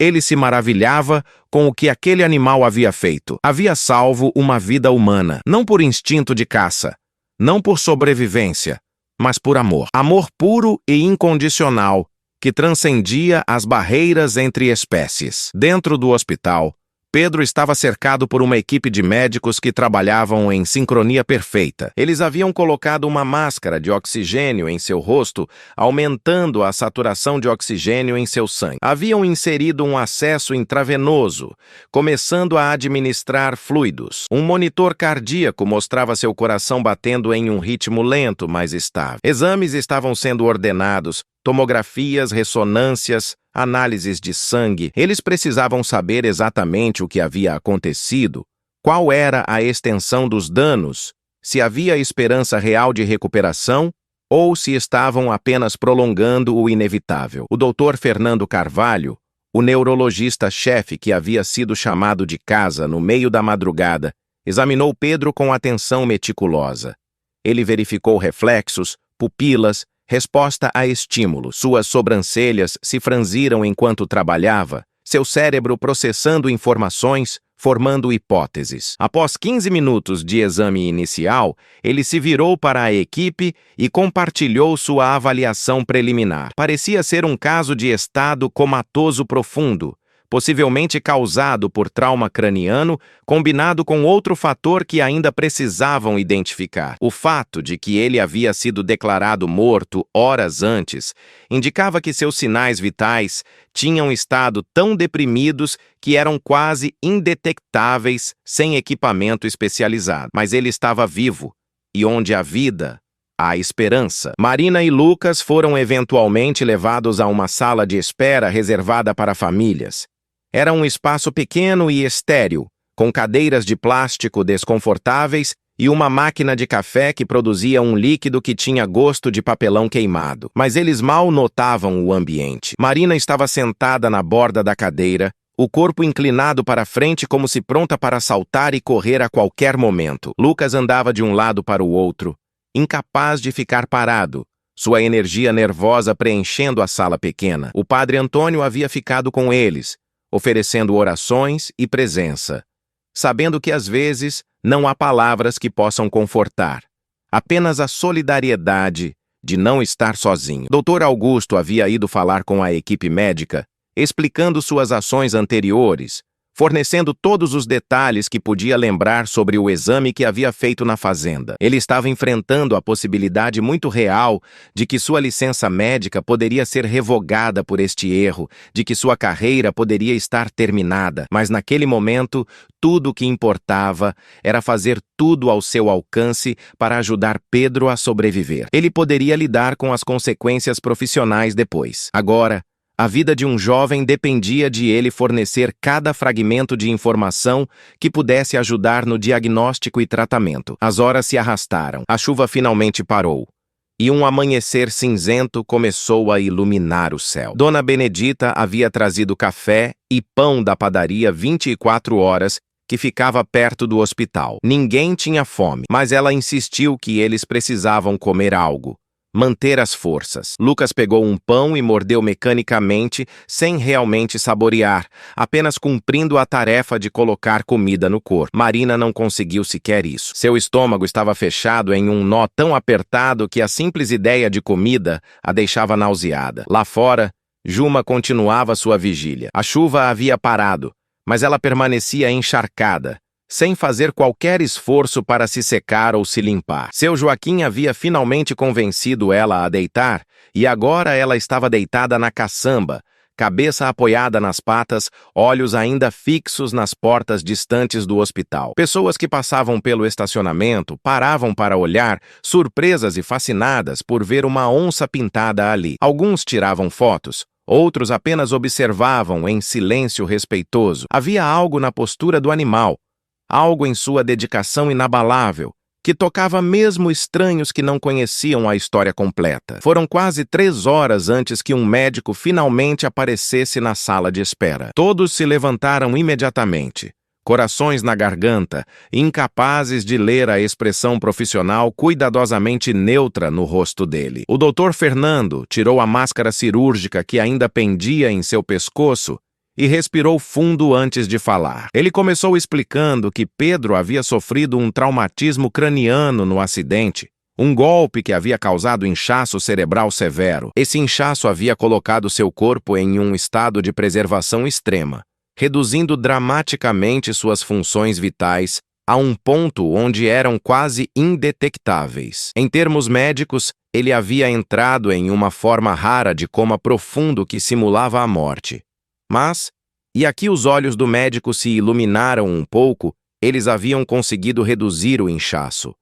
ele se maravilhava com o que aquele animal havia feito. Havia salvo uma vida humana, não por instinto de caça, não por sobrevivência, mas por amor. Amor puro e incondicional, que transcendia as barreiras entre espécies. Dentro do hospital, Pedro estava cercado por uma equipe de médicos que trabalhavam em sincronia perfeita. Eles haviam colocado uma máscara de oxigênio em seu rosto, aumentando a saturação de oxigênio em seu sangue. Haviam inserido um acesso intravenoso, começando a administrar fluidos. Um monitor cardíaco mostrava seu coração batendo em um ritmo lento, mas estável. Exames estavam sendo ordenados, tomografias, ressonâncias, análises de sangue. Eles precisavam saber exatamente o que havia acontecido, qual era a extensão dos danos, se havia esperança real de recuperação ou se estavam apenas prolongando o inevitável. O Dr. Fernando Carvalho, o neurologista-chefe que havia sido chamado de casa no meio da madrugada, examinou Pedro com atenção meticulosa. Ele verificou reflexos, pupilas, resposta a estímulos. Suas sobrancelhas se franziram enquanto trabalhava, seu cérebro processando informações, formando hipóteses. Após 15 minutos de exame inicial, ele se virou para a equipe e compartilhou sua avaliação preliminar. Parecia ser um caso de estado comatoso profundo, possivelmente causado por trauma craniano, combinado com outro fator que ainda precisavam identificar. O fato de que ele havia sido declarado morto horas antes indicava que seus sinais vitais tinham estado tão deprimidos que eram quase indetectáveis sem equipamento especializado. Mas ele estava vivo, e onde há vida, há esperança. Marina e Lucas foram eventualmente levados a uma sala de espera reservada para famílias. Era um espaço pequeno e estéril, com cadeiras de plástico desconfortáveis e uma máquina de café que produzia um líquido que tinha gosto de papelão queimado. Mas eles mal notavam o ambiente. Marina estava sentada na borda da cadeira, o corpo inclinado para frente como se pronta para saltar e correr a qualquer momento. Lucas andava de um lado para o outro, incapaz de ficar parado, sua energia nervosa preenchendo a sala pequena. O padre Antônio havia ficado com eles, oferecendo orações e presença, sabendo que às vezes não há palavras que possam confortar, apenas a solidariedade de não estar sozinho. Dr. Augusto havia ido falar com a equipe médica, explicando suas ações anteriores, fornecendo todos os detalhes que podia lembrar sobre o exame que havia feito na fazenda. Ele estava enfrentando a possibilidade muito real de que sua licença médica poderia ser revogada por este erro, de que sua carreira poderia estar terminada, mas naquele momento, tudo o que importava era fazer tudo ao seu alcance para ajudar Pedro a sobreviver. Ele poderia lidar com as consequências profissionais depois. Agora, a vida de um jovem dependia de ele fornecer cada fragmento de informação que pudesse ajudar no diagnóstico e tratamento. As horas se arrastaram. A chuva finalmente parou. E um amanhecer cinzento começou a iluminar o céu. Dona Benedita havia trazido café e pão da padaria 24 horas que ficava perto do hospital. Ninguém tinha fome, mas ela insistiu que eles precisavam comer algo. Manter as forças. Lucas pegou um pão e mordeu mecanicamente, sem realmente saborear, apenas cumprindo a tarefa de colocar comida no corpo. Marina não conseguiu sequer isso. Seu estômago estava fechado em um nó tão apertado que a simples ideia de comida a deixava nauseada. Lá fora, Juma continuava sua vigília. A chuva havia parado, mas ela permanecia encharcada, sem fazer qualquer esforço para se secar ou se limpar. Seu Joaquim havia finalmente convencido ela a deitar, e agora ela estava deitada na caçamba, cabeça apoiada nas patas, olhos ainda fixos nas portas distantes do hospital. Pessoas que passavam pelo estacionamento paravam para olhar, surpresas e fascinadas por ver uma onça pintada ali. Alguns tiravam fotos. Outros apenas observavam em silêncio respeitoso. Havia algo na postura do animal, algo em sua dedicação inabalável, que tocava mesmo estranhos que não conheciam a história completa. Foram quase 3 horas antes que um médico finalmente aparecesse na sala de espera. Todos se levantaram imediatamente, corações na garganta, incapazes de ler a expressão profissional cuidadosamente neutra no rosto dele. O Dr. Fernando tirou a máscara cirúrgica que ainda pendia em seu pescoço e respirou fundo antes de falar. Ele começou explicando que Pedro havia sofrido um traumatismo craniano no acidente, um golpe que havia causado inchaço cerebral severo. Esse inchaço havia colocado seu corpo em um estado de preservação extrema, reduzindo dramaticamente suas funções vitais a um ponto onde eram quase indetectáveis. Em termos médicos, ele havia entrado em uma forma rara de coma profundo que simulava a morte. Mas, e aqui os olhos do médico se iluminaram um pouco, eles haviam conseguido reduzir o inchaço.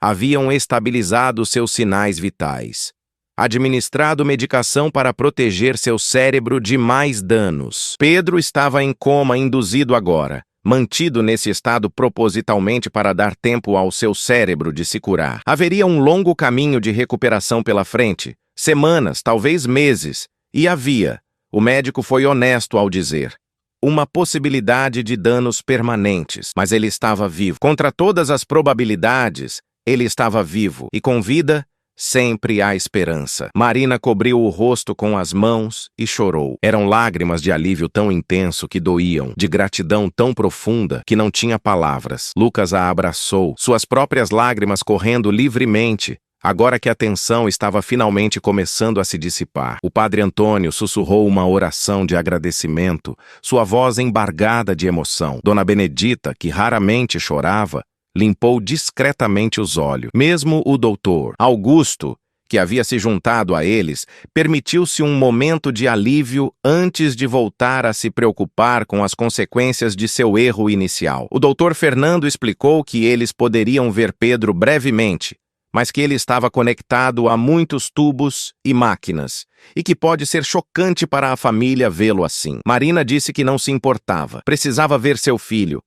Haviam estabilizado seus sinais vitais. Administrado medicação para proteger seu cérebro de mais danos. Pedro estava em coma induzido agora, mantido nesse estado propositalmente para dar tempo ao seu cérebro de se curar. Haveria um longo caminho de recuperação pela frente, semanas, talvez meses, e havia. O médico foi honesto ao dizer, uma possibilidade de danos permanentes, mas ele estava vivo. Contra todas as probabilidades, ele estava vivo, e com vida, sempre há esperança. Marina cobriu o rosto com as mãos e chorou. Eram lágrimas de alívio tão intenso que doíam, de gratidão tão profunda que não tinha palavras. Lucas a abraçou, suas próprias lágrimas correndo livremente, agora que a tensão estava finalmente começando a se dissipar. O padre Antônio sussurrou uma oração de agradecimento, sua voz embargada de emoção. Dona Benedita, que raramente chorava, limpou discretamente os olhos. Mesmo o doutor Augusto, que havia se juntado a eles, permitiu-se um momento de alívio antes de voltar a se preocupar com as consequências de seu erro inicial. O doutor Fernando explicou que eles poderiam ver Pedro brevemente, mas que ele estava conectado a muitos tubos e máquinas, e que pode ser chocante para a família vê-lo assim. Marina disse que não se importava, precisava ver seu filho,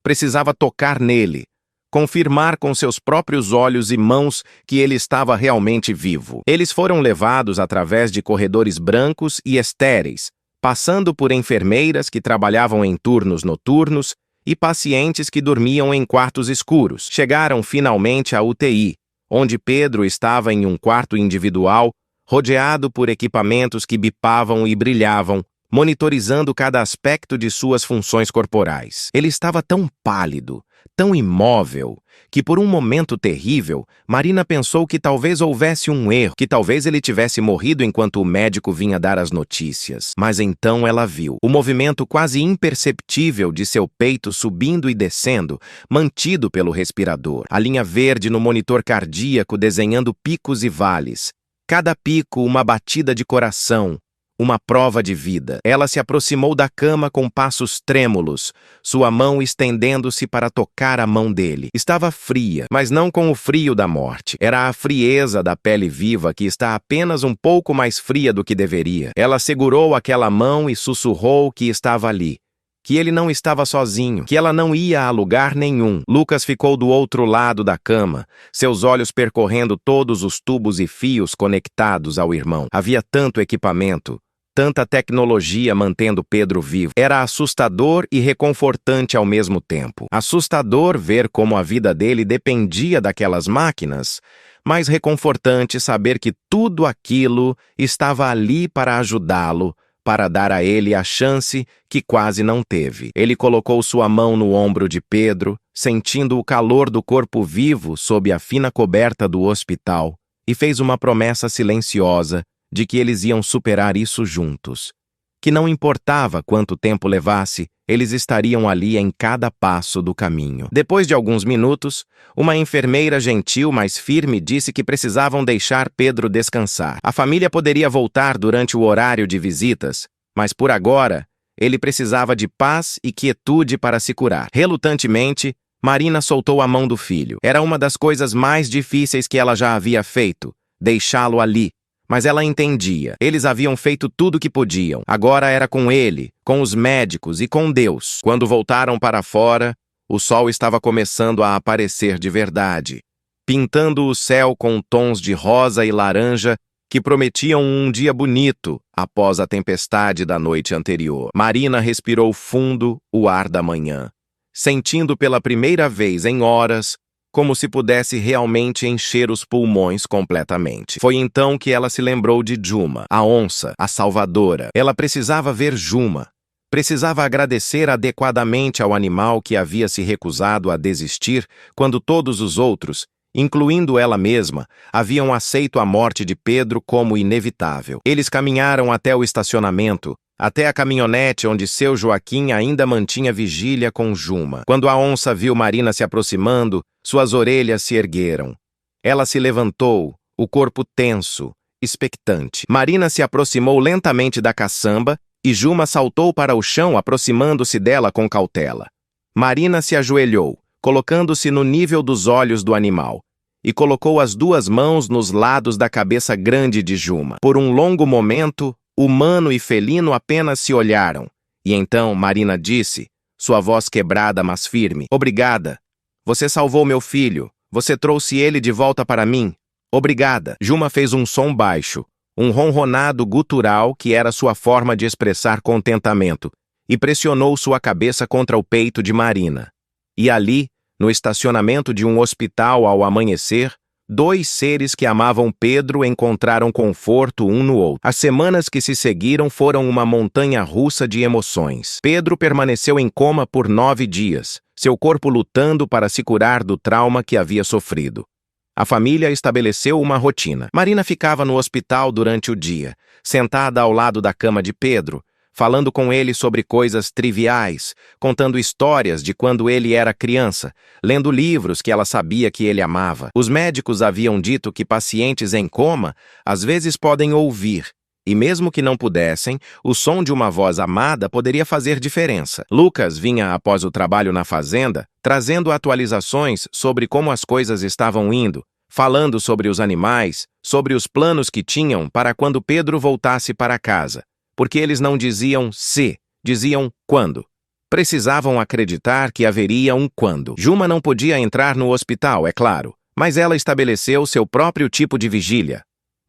precisava tocar nele, confirmar com seus próprios olhos e mãos que ele estava realmente vivo. Eles foram levados através de corredores brancos e estéreis, passando por enfermeiras que trabalhavam em turnos noturnos e pacientes que dormiam em quartos escuros. Chegaram finalmente à UTI, onde Pedro estava em um quarto individual, rodeado por equipamentos que bipavam e brilhavam, monitorizando cada aspecto de suas funções corporais. Ele estava tão pálido, tão imóvel, que por um momento terrível, Marina pensou que talvez houvesse um erro, que talvez ele tivesse morrido enquanto o médico vinha dar as notícias. Mas então ela viu o movimento quase imperceptível de seu peito subindo e descendo, mantido pelo respirador. A linha verde no monitor cardíaco desenhando picos e vales. Cada pico uma batida de coração, uma prova de vida. Ela se aproximou da cama com passos trêmulos, sua mão estendendo-se para tocar a mão dele. Estava fria, mas não com o frio da morte. Era a frieza da pele viva que está apenas um pouco mais fria do que deveria. Ela segurou aquela mão e sussurrou que estava ali, que ele não estava sozinho, que ela não ia a lugar nenhum. Lucas ficou do outro lado da cama, seus olhos percorrendo todos os tubos e fios conectados ao irmão. Havia tanto equipamento, tanta tecnologia mantendo Pedro vivo. Era assustador e reconfortante ao mesmo tempo. Assustador ver como a vida dele dependia daquelas máquinas, mas reconfortante saber que tudo aquilo estava ali para ajudá-lo, para dar a ele a chance que quase não teve. Ele colocou sua mão no ombro de Pedro, sentindo o calor do corpo vivo sob a fina coberta do hospital, e fez uma promessa silenciosa de que eles iam superar isso juntos. Que não importava quanto tempo levasse, eles estariam ali em cada passo do caminho. Depois de alguns minutos, uma enfermeira gentil, mas firme, disse que precisavam deixar Pedro descansar. A família poderia voltar durante o horário de visitas, mas por agora, ele precisava de paz e quietude para se curar. Relutantemente, Marina soltou a mão do filho. Era uma das coisas mais difíceis que ela já havia feito, deixá-lo ali. Mas ela entendia. Eles haviam feito tudo o que podiam. Agora era com ele, com os médicos e com Deus. Quando voltaram para fora, o sol estava começando a aparecer de verdade, pintando o céu com tons de rosa e laranja que prometiam um dia bonito após a tempestade da noite anterior. Marina respirou fundo o ar da manhã, sentindo pela primeira vez em horas como se pudesse realmente encher os pulmões completamente. Foi então que ela se lembrou de Juma, a onça, a salvadora. Ela precisava ver Juma. Precisava agradecer adequadamente ao animal que havia se recusado a desistir quando todos os outros, incluindo ela mesma, haviam aceito a morte de Pedro como inevitável. Eles caminharam até o estacionamento, até a caminhonete onde seu Joaquim ainda mantinha vigília com Juma. Quando a onça viu Marina se aproximando, suas orelhas se ergueram. Ela se levantou, o corpo tenso, expectante. Marina se aproximou lentamente da caçamba e Juma saltou para o chão, aproximando-se dela com cautela. Marina se ajoelhou, colocando-se no nível dos olhos do animal, e colocou as duas mãos nos lados da cabeça grande de Juma. Por um longo momento, humano e felino apenas se olharam, e então Marina disse, sua voz quebrada mas firme: "Obrigada. Você salvou meu filho. Você trouxe ele de volta para mim. Obrigada." Juma fez um som baixo, um ronronado gutural que era sua forma de expressar contentamento, e pressionou sua cabeça contra o peito de Marina. E ali, no estacionamento de um hospital ao amanhecer, dois seres que amavam Pedro encontraram conforto um no outro. As semanas que se seguiram foram uma montanha-russa de emoções. Pedro permaneceu em coma por 9 dias, seu corpo lutando para se curar do trauma que havia sofrido. A família estabeleceu uma rotina. Marina ficava no hospital durante o dia, sentada ao lado da cama de Pedro, falando com ele sobre coisas triviais, contando histórias de quando ele era criança, lendo livros que ela sabia que ele amava. Os médicos haviam dito que pacientes em coma às vezes podem ouvir, e mesmo que não pudessem, o som de uma voz amada poderia fazer diferença. Lucas vinha após o trabalho na fazenda, trazendo atualizações sobre como as coisas estavam indo, falando sobre os animais, sobre os planos que tinham para quando Pedro voltasse para casa. Porque eles não diziam se, diziam quando. Precisavam acreditar que haveria um quando. Juma não podia entrar no hospital, é claro, mas ela estabeleceu seu próprio tipo de vigília.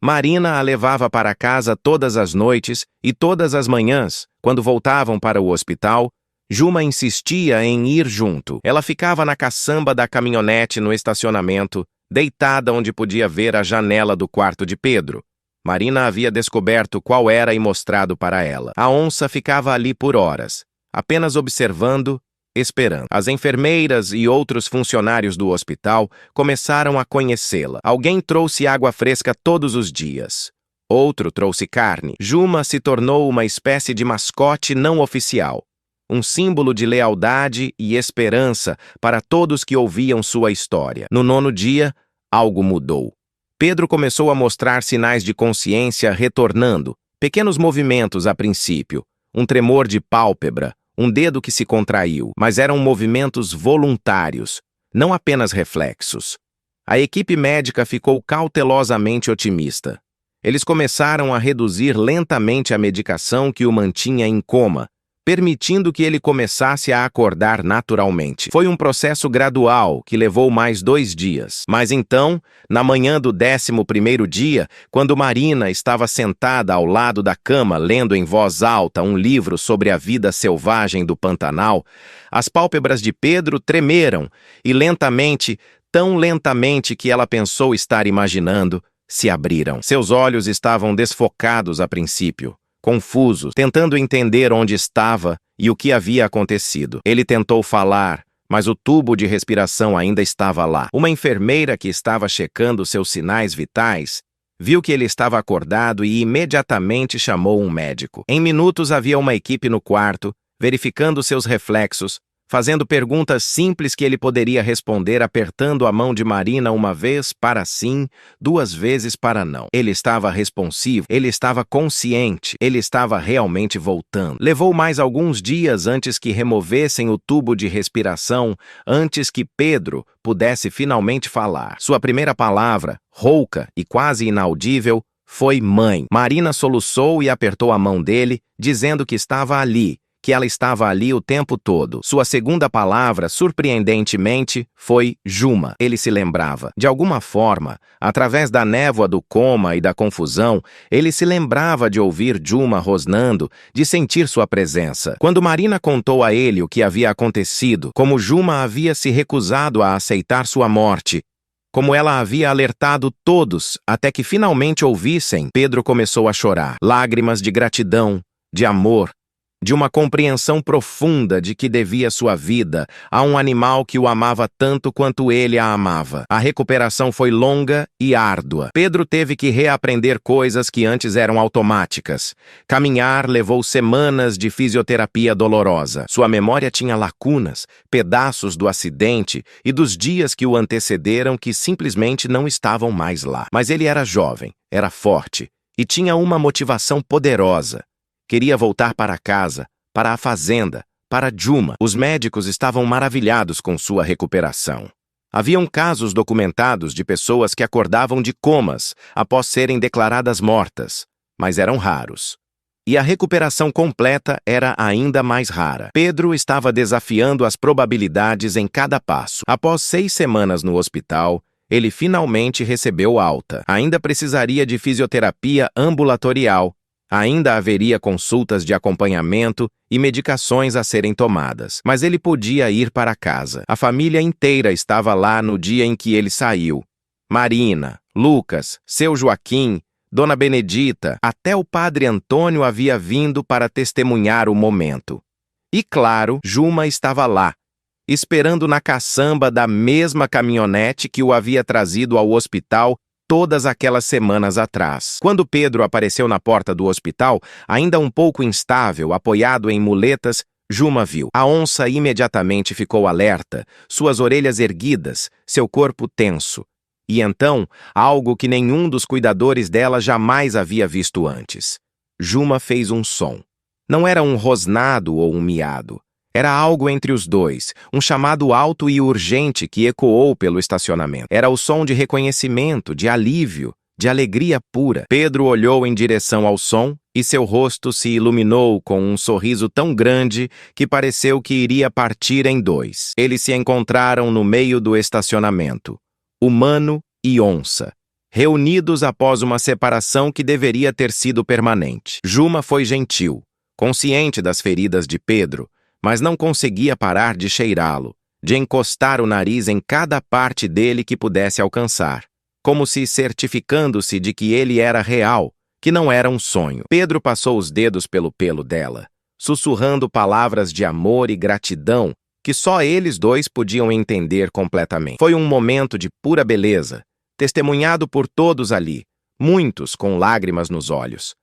Marina a levava para casa todas as noites e todas as manhãs, quando voltavam para o hospital, Juma insistia em ir junto. Ela ficava na caçamba da caminhonete no estacionamento, deitada onde podia ver a janela do quarto de Pedro. Marina havia descoberto qual era e mostrado para ela. A onça ficava ali por horas, apenas observando esperando. As enfermeiras e outros funcionários do hospital começaram a conhecê-la. Alguém trouxe água fresca todos os dias. Outro trouxe carne. Juma se tornou uma espécie de mascote não oficial, um símbolo de lealdade e esperança para todos que ouviam sua história. No 9º dia, algo mudou. Pedro começou a mostrar sinais de consciência retornando, pequenos movimentos a princípio, um tremor de pálpebra, um dedo que se contraiu, mas eram movimentos voluntários, não apenas reflexos. A equipe médica ficou cautelosamente otimista. Eles começaram a reduzir lentamente a medicação que o mantinha em coma, permitindo que ele começasse a acordar naturalmente. Foi um processo gradual que levou mais 2 dias. Mas então, na manhã do 11º dia, quando Marina estava sentada ao lado da cama lendo em voz alta um livro sobre a vida selvagem do Pantanal, as pálpebras de Pedro tremeram e lentamente, tão lentamente que ela pensou estar imaginando, se abriram. Seus olhos estavam desfocados a princípio, confusos, tentando entender onde estava e o que havia acontecido. Ele tentou falar, mas o tubo de respiração ainda estava lá. Uma enfermeira que estava checando seus sinais vitais viu que ele estava acordado e imediatamente chamou um médico. Em minutos havia uma equipe no quarto, verificando seus reflexos, fazendo perguntas simples que ele poderia responder apertando a mão de Marina uma vez para sim, 2 vezes para não. Ele estava responsivo, ele estava consciente, ele estava realmente voltando. Levou mais alguns dias antes que removessem o tubo de respiração, antes que Pedro pudesse finalmente falar. Sua primeira palavra, rouca e quase inaudível, foi mãe. Marina soluçou e apertou a mão dele, dizendo que estava ali, que ela estava ali o tempo todo. Sua segunda palavra, surpreendentemente, foi Juma. Ele se lembrava. De alguma forma, através da névoa do coma e da confusão, ele se lembrava de ouvir Juma rosnando, de sentir sua presença. Quando Marina contou a ele o que havia acontecido, como Juma havia se recusado a aceitar sua morte, como ela havia alertado todos até que finalmente ouvissem, Pedro começou a chorar. Lágrimas de gratidão, de amor, de uma compreensão profunda de que devia sua vida a um animal que o amava tanto quanto ele a amava. A recuperação foi longa e árdua. Pedro teve que reaprender coisas que antes eram automáticas. Caminhar levou semanas de fisioterapia dolorosa. Sua memória tinha lacunas, pedaços do acidente e dos dias que o antecederam que simplesmente não estavam mais lá. Mas ele era jovem, era forte e tinha uma motivação poderosa. Queria voltar para casa, para a fazenda, para Juma. Os médicos estavam maravilhados com sua recuperação. Haviam casos documentados de pessoas que acordavam de comas após serem declaradas mortas, mas eram raros. E a recuperação completa era ainda mais rara. Pedro estava desafiando as probabilidades em cada passo. Após 6 semanas no hospital, ele finalmente recebeu alta. Ainda precisaria de fisioterapia ambulatorial. Ainda haveria consultas de acompanhamento e medicações a serem tomadas. Mas ele podia ir para casa. A família inteira estava lá no dia em que ele saiu. Marina, Lucas, seu Joaquim, Dona Benedita, até o padre Antônio havia vindo para testemunhar o momento. E claro, Juma estava lá, esperando na caçamba da mesma caminhonete que o havia trazido ao hospital todas aquelas semanas atrás. Quando Pedro apareceu na porta do hospital, ainda um pouco instável, apoiado em muletas, Juma viu. A onça imediatamente ficou alerta, suas orelhas erguidas, seu corpo tenso. E então, algo que nenhum dos cuidadores dela jamais havia visto antes. Juma fez um som. Não era um rosnado ou um miado. Era algo entre os dois, um chamado alto e urgente que ecoou pelo estacionamento. Era o som de reconhecimento, de alívio, de alegria pura. Pedro olhou em direção ao som e seu rosto se iluminou com um sorriso tão grande que pareceu que iria partir em 2. Eles se encontraram no meio do estacionamento, humano e onça, reunidos após uma separação que deveria ter sido permanente. Juma foi gentil, consciente das feridas de Pedro, mas não conseguia parar de cheirá-lo, de encostar o nariz em cada parte dele que pudesse alcançar, como se certificando-se de que ele era real, que não era um sonho. Pedro passou os dedos pelo pelo dela, sussurrando palavras de amor e gratidão que só eles dois podiam entender completamente. Foi um momento de pura beleza, testemunhado por todos ali, muitos com lágrimas nos olhos.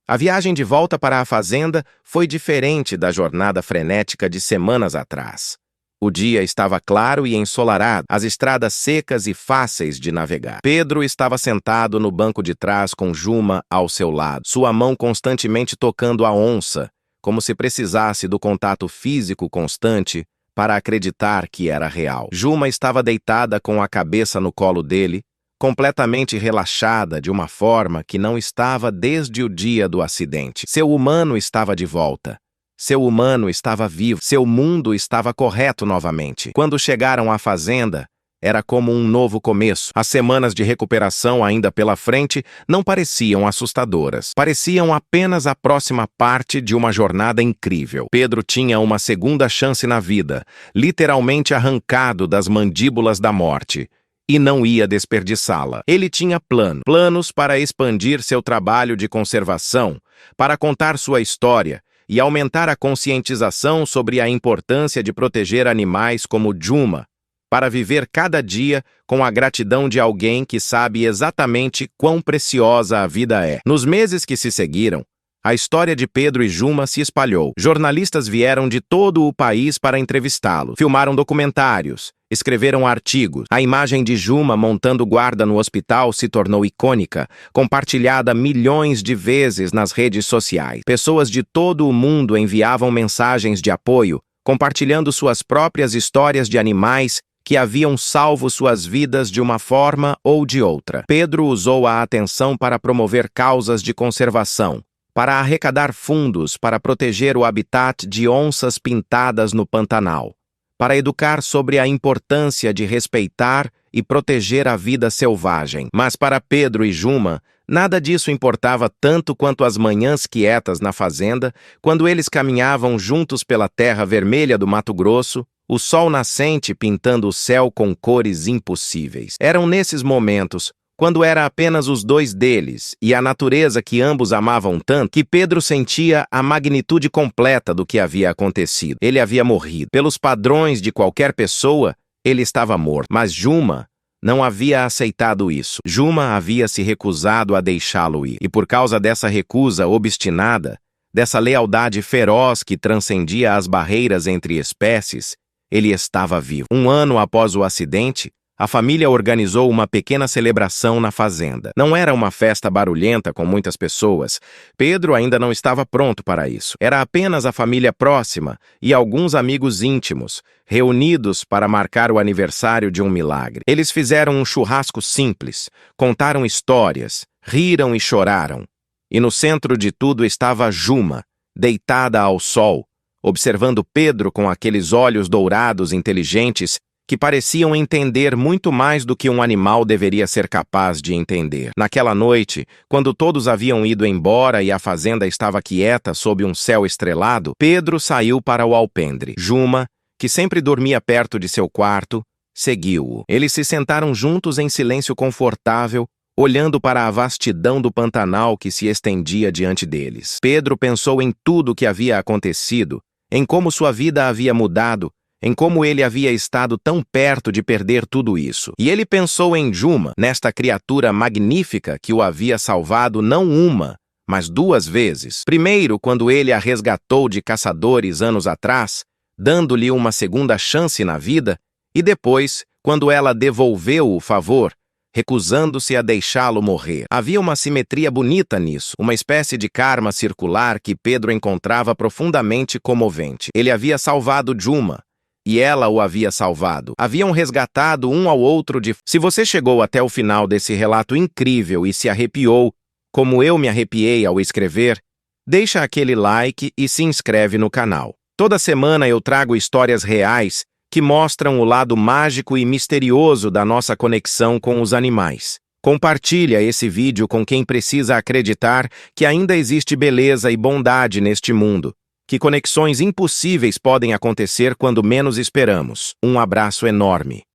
A viagem de volta para a fazenda foi diferente da jornada frenética de semanas atrás. O dia estava claro e ensolarado, as estradas secas e fáceis de navegar. Pedro estava sentado no banco de trás com Juma ao seu lado, sua mão constantemente tocando a onça, como se precisasse do contato físico constante para acreditar que era real. Juma estava deitada com a cabeça no colo dele, completamente relaxada de uma forma que não estava desde o dia do acidente. Seu humano estava de volta. Seu humano estava vivo. Seu mundo estava correto novamente. Quando chegaram à fazenda, era como um novo começo. As semanas de recuperação ainda pela frente não pareciam assustadoras. Pareciam apenas a próxima parte de uma jornada incrível. Pedro tinha uma segunda chance na vida, literalmente arrancado das mandíbulas da morte, e não ia desperdiçá-la. Ele tinha planos para expandir seu trabalho de conservação, para contar sua história e aumentar a conscientização sobre a importância de proteger animais como Juma, para viver cada dia com a gratidão de alguém que sabe exatamente quão preciosa a vida é. Nos meses que se seguiram, a história de Pedro e Juma se espalhou. Jornalistas vieram de todo o país para entrevistá-lo, filmaram documentários, escreveram artigos. A imagem de Juma montando guarda no hospital se tornou icônica, compartilhada milhões de vezes nas redes sociais. Pessoas de todo o mundo enviavam mensagens de apoio, compartilhando suas próprias histórias de animais que haviam salvo suas vidas de uma forma ou de outra. Pedro usou a atenção para promover causas de conservação, para arrecadar fundos para proteger o habitat de onças pintadas no Pantanal, para educar sobre a importância de respeitar e proteger a vida selvagem. Mas para Pedro e Juma, nada disso importava tanto quanto as manhãs quietas na fazenda, quando eles caminhavam juntos pela terra vermelha do Mato Grosso, o sol nascente pintando o céu com cores impossíveis. Eram nesses momentos, quando era apenas os dois deles e a natureza que ambos amavam tanto, que Pedro sentia a magnitude completa do que havia acontecido. Ele havia morrido. Pelos padrões de qualquer pessoa, ele estava morto. Mas Juma não havia aceitado isso. Juma havia se recusado a deixá-lo ir. E por causa dessa recusa obstinada, dessa lealdade feroz que transcendia as barreiras entre espécies, ele estava vivo. Um ano após o acidente, a família organizou uma pequena celebração na fazenda. Não era uma festa barulhenta com muitas pessoas. Pedro ainda não estava pronto para isso. Era apenas a família próxima e alguns amigos íntimos, reunidos para marcar o aniversário de um milagre. Eles fizeram um churrasco simples, contaram histórias, riram e choraram. E no centro de tudo estava Juma, deitada ao sol, observando Pedro com aqueles olhos dourados inteligentes que pareciam entender muito mais do que um animal deveria ser capaz de entender. Naquela noite, quando todos haviam ido embora e a fazenda estava quieta sob um céu estrelado, Pedro saiu para o alpendre. Juma, que sempre dormia perto de seu quarto, seguiu-o. Eles se sentaram juntos em silêncio confortável, olhando para a vastidão do Pantanal que se estendia diante deles. Pedro pensou em tudo o que havia acontecido, em como sua vida havia mudado, em como ele havia estado tão perto de perder tudo isso. E ele pensou em Juma, nesta criatura magnífica que o havia salvado não uma, mas duas vezes. Primeiro, quando ele a resgatou de caçadores anos atrás, dando-lhe uma segunda chance na vida, e depois, quando ela devolveu o favor, recusando-se a deixá-lo morrer. Havia uma simetria bonita nisso, uma espécie de karma circular que Pedro encontrava profundamente comovente. Ele havia salvado Juma, e ela o havia salvado. Haviam resgatado um ao outro de... Se você chegou até o final desse relato incrível e se arrepiou, como eu me arrepiei ao escrever, deixa aquele like e se inscreve no canal. Toda semana eu trago histórias reais que mostram o lado mágico e misterioso da nossa conexão com os animais. Compartilha esse vídeo com quem precisa acreditar que ainda existe beleza e bondade neste mundo, que conexões impossíveis podem acontecer quando menos esperamos. Um abraço enorme.